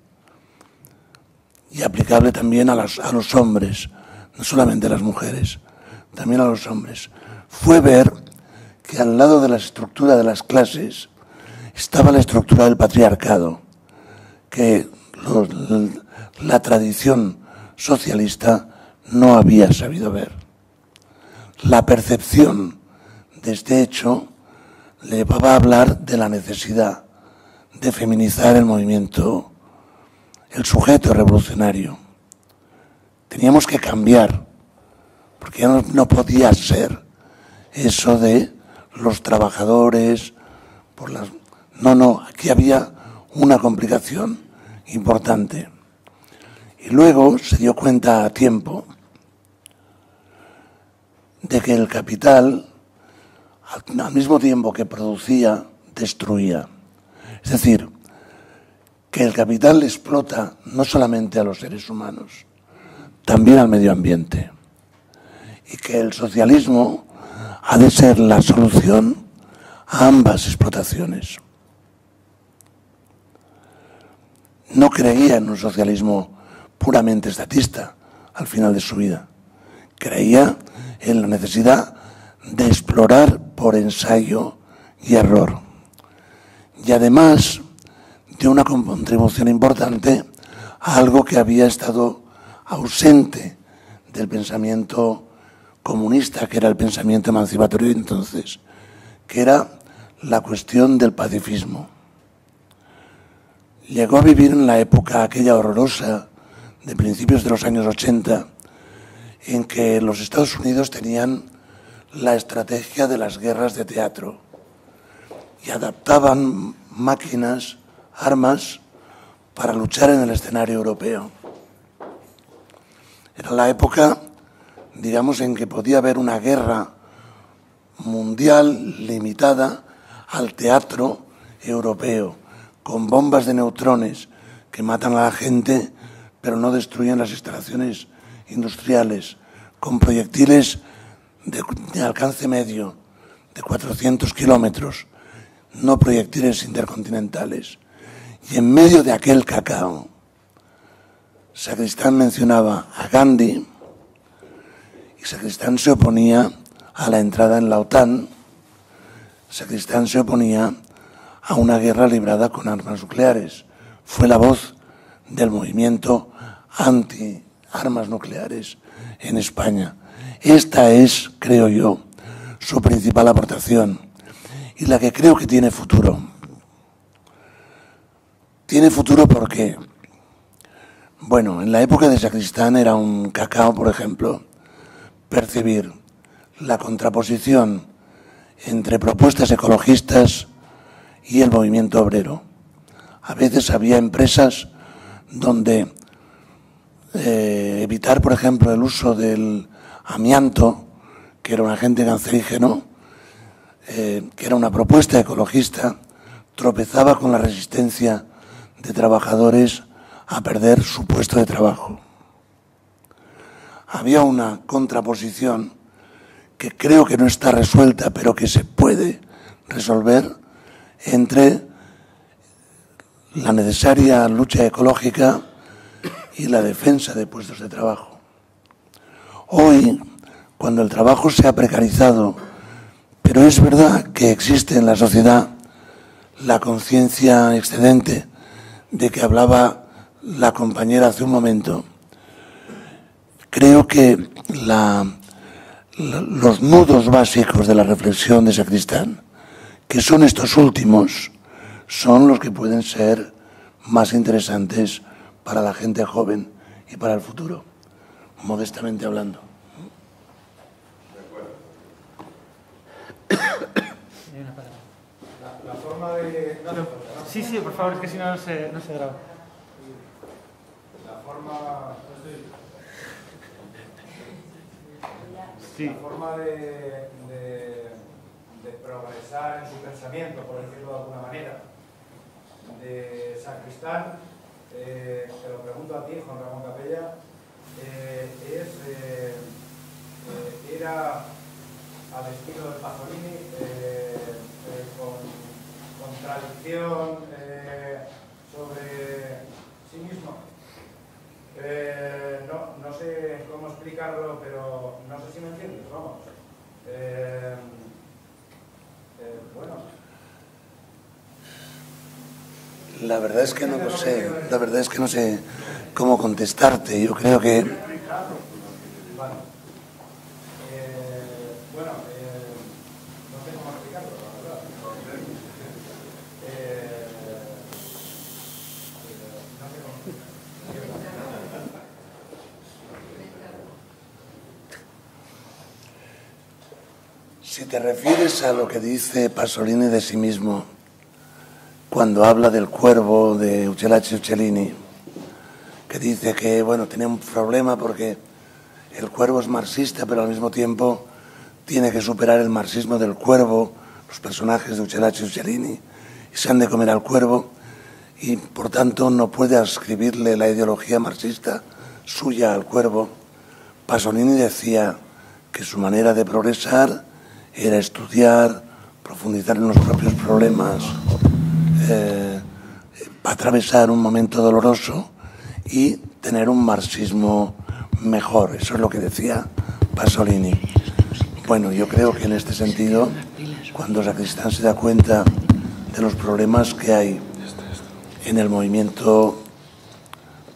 y aplicable también a los hombres, no solamente a las mujeres, también a los hombres. Fue ver que al lado de la estructura de las clases estaba la estructura del patriarcado, que la tradición socialista no había sabido ver. La percepción de este hecho le llevaba a hablar de la necesidad de feminizar el movimiento, el sujeto revolucionario. Teníamos que cambiar, porque ya no podía ser eso de los trabajadores, No, aquí había una complicación importante. Y luego se dio cuenta a tiempo de que el capital, al mismo tiempo que producía, destruía. Es decir, que el capital explota no solamente a los seres humanos, también al medio ambiente. Y que el socialismo ha de ser la solución a ambas explotaciones. No creía en un socialismo puramente estatista al final de su vida. Creía en la necesidad de explorar por ensayo y error. Y además dio una contribución importante a algo que había estado ausente del pensamiento comunista, que era el pensamiento emancipatorio de entonces, que era la cuestión del pacifismo. Llegó a vivir en la época aquella horrorosa de principios de los años 80, en que los Estados Unidos tenían la estrategia de las guerras de teatro y adaptaban máquinas, armas, para luchar en el escenario europeo. Era la época digamos, en que podía haber una guerra mundial limitada al teatro europeo, con bombas de neutrones que matan a la gente pero no destruyen las instalaciones industriales, con proyectiles de alcance medio, de 400 kilómetros, no proyectiles intercontinentales. Y en medio de aquel cacao, Sacristán mencionaba a Gandhi, y Sacristán se oponía a la entrada en la OTAN. Sacristán se oponía a una guerra librada con armas nucleares. Fue la voz del movimiento anti-armas nucleares en España. Esta es, creo yo, su principal aportación y la que creo que tiene futuro. Tiene futuro porque, bueno, en la época de Sacristán era un cacao, por ejemplo, percibir la contraposición entre propuestas ecologistas y el movimiento obrero. A veces había empresas donde evitar, por ejemplo, el uso del amianto, que era un agente cancerígeno, que era una propuesta ecologista, tropezaba con la resistencia de trabajadores a perder su puesto de trabajo. Había una contraposición que creo que no está resuelta, pero que se puede resolver entre la necesaria lucha ecológica y la defensa de puestos de trabajo. Hoy, cuando el trabajo se ha precarizado, pero es verdad que existe en la sociedad la conciencia excedente de que hablaba la compañera hace un momento, creo que los nudos básicos de la reflexión de Sacristán, que son estos últimos, son los que pueden ser más interesantes para la gente joven y para el futuro, modestamente hablando. La forma de... Sí, sí, por favor, es que si no, no se graba. La forma... Sí. La forma de progresar en su pensamiento, por decirlo de alguna manera, de Sacristán, te lo pregunto a ti, Juan Ramón Capella, era al estilo de Pasolini, con contradicción sobre sí mismo. No sé cómo explicarlo, pero no sé si me entiendes, vamos. Bueno. La verdad es que no lo sé, la verdad es que no sé cómo contestarte. Yo creo que... Vale. Bueno, no sé cómo explicarlo, la verdad. No sé cómo explicarlo. Si te refieres a lo que dice Pasolini de sí mismo, cuando habla del cuervo de Uccelacci Uccellini, que dice que, bueno, tenía un problema porque el cuervo es marxista, pero al mismo tiempo tiene que superar el marxismo del cuervo, los personajes de Uccelacci Uccellini, y se han de comer al cuervo, y por tanto no puede ascribirle la ideología marxista suya al cuervo. Pasolini decía que su manera de progresar era estudiar, profundizar en los propios problemas, atravesar un momento doloroso y tener un marxismo mejor. Eso es lo que decía Pasolini. Bueno, yo creo que en este sentido, cuando Sacristán se da cuenta de los problemas que hay en el movimiento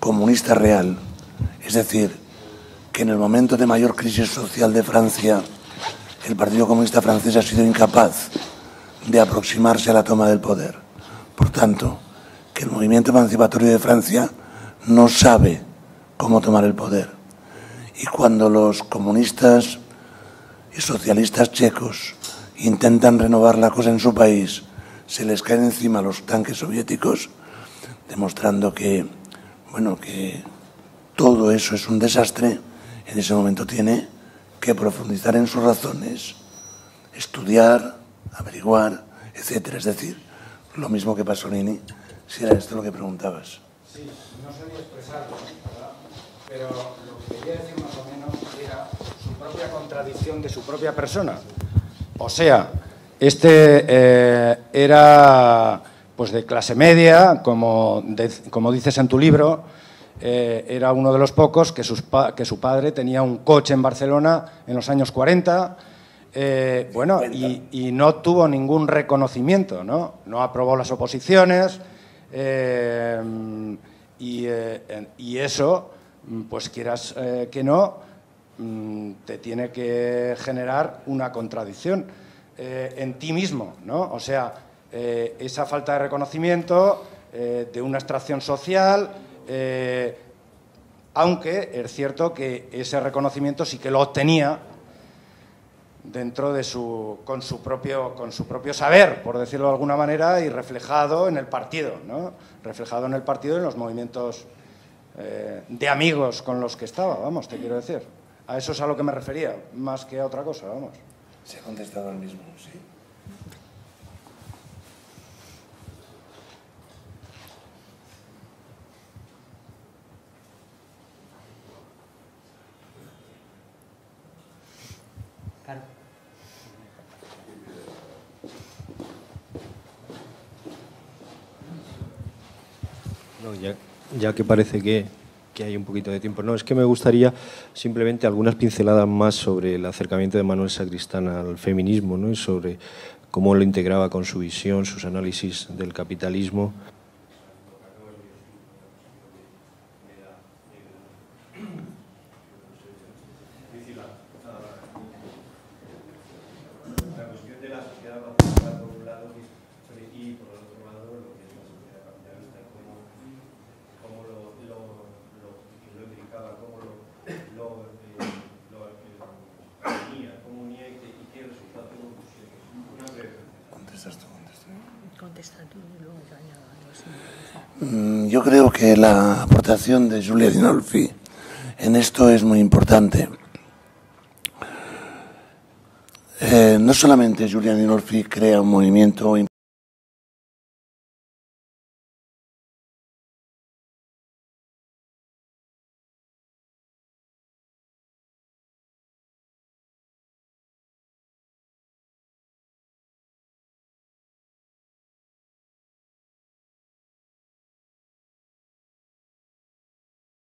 comunista real, es decir, que en el momento de mayor crisis social de Francia, el Partido Comunista francés ha sido incapaz de aproximarse a la toma del poder. Por tanto, que el movimiento emancipatorio de Francia no sabe cómo tomar el poder. Y cuando los comunistas y socialistas checos intentan renovar la cosa en su país, se les caen encima los tanques soviéticos, demostrando que, bueno, que todo eso es un desastre. En ese momento tiene que profundizar en sus razones, estudiar, averiguar, etcétera. Es decir, lo mismo que Pasolini, si era esto lo que preguntabas. Sí, no sabía expresarlo, ¿verdad? Pero lo que quería decir más o menos era su propia contradicción de su propia persona. O sea, era pues de clase media, como dices en tu libro, era uno de los pocos que su padre tenía un coche en Barcelona en los años 40, bueno, y no tuvo ningún reconocimiento, ¿no? No aprobó las oposiciones, y eso, pues quieras que no, te tiene que generar una contradicción en ti mismo, ¿no? O sea, esa falta de reconocimiento, de una extracción social, aunque es cierto que ese reconocimiento sí que lo obtenía dentro de con su propio saber, por decirlo de alguna manera, y reflejado en el partido, ¿no? Reflejado en el partido y en los movimientos de amigos con los que estaba, vamos, te quiero decir. A eso es a lo que me refería, más que a otra cosa, vamos. Se ha contestado al mismo, sí. Claro. No, ya que parece que hay un poquito de tiempo. No, es que me gustaría simplemente algunas pinceladas más sobre el acercamiento de Manuel Sacristán al feminismo, ¿no? Y sobre cómo lo integraba con su visión, sus análisis del capitalismo. Yo creo que la aportación de Giulia Dinolfi en esto es muy importante. No solamente Giulia Dinolfi crea un movimiento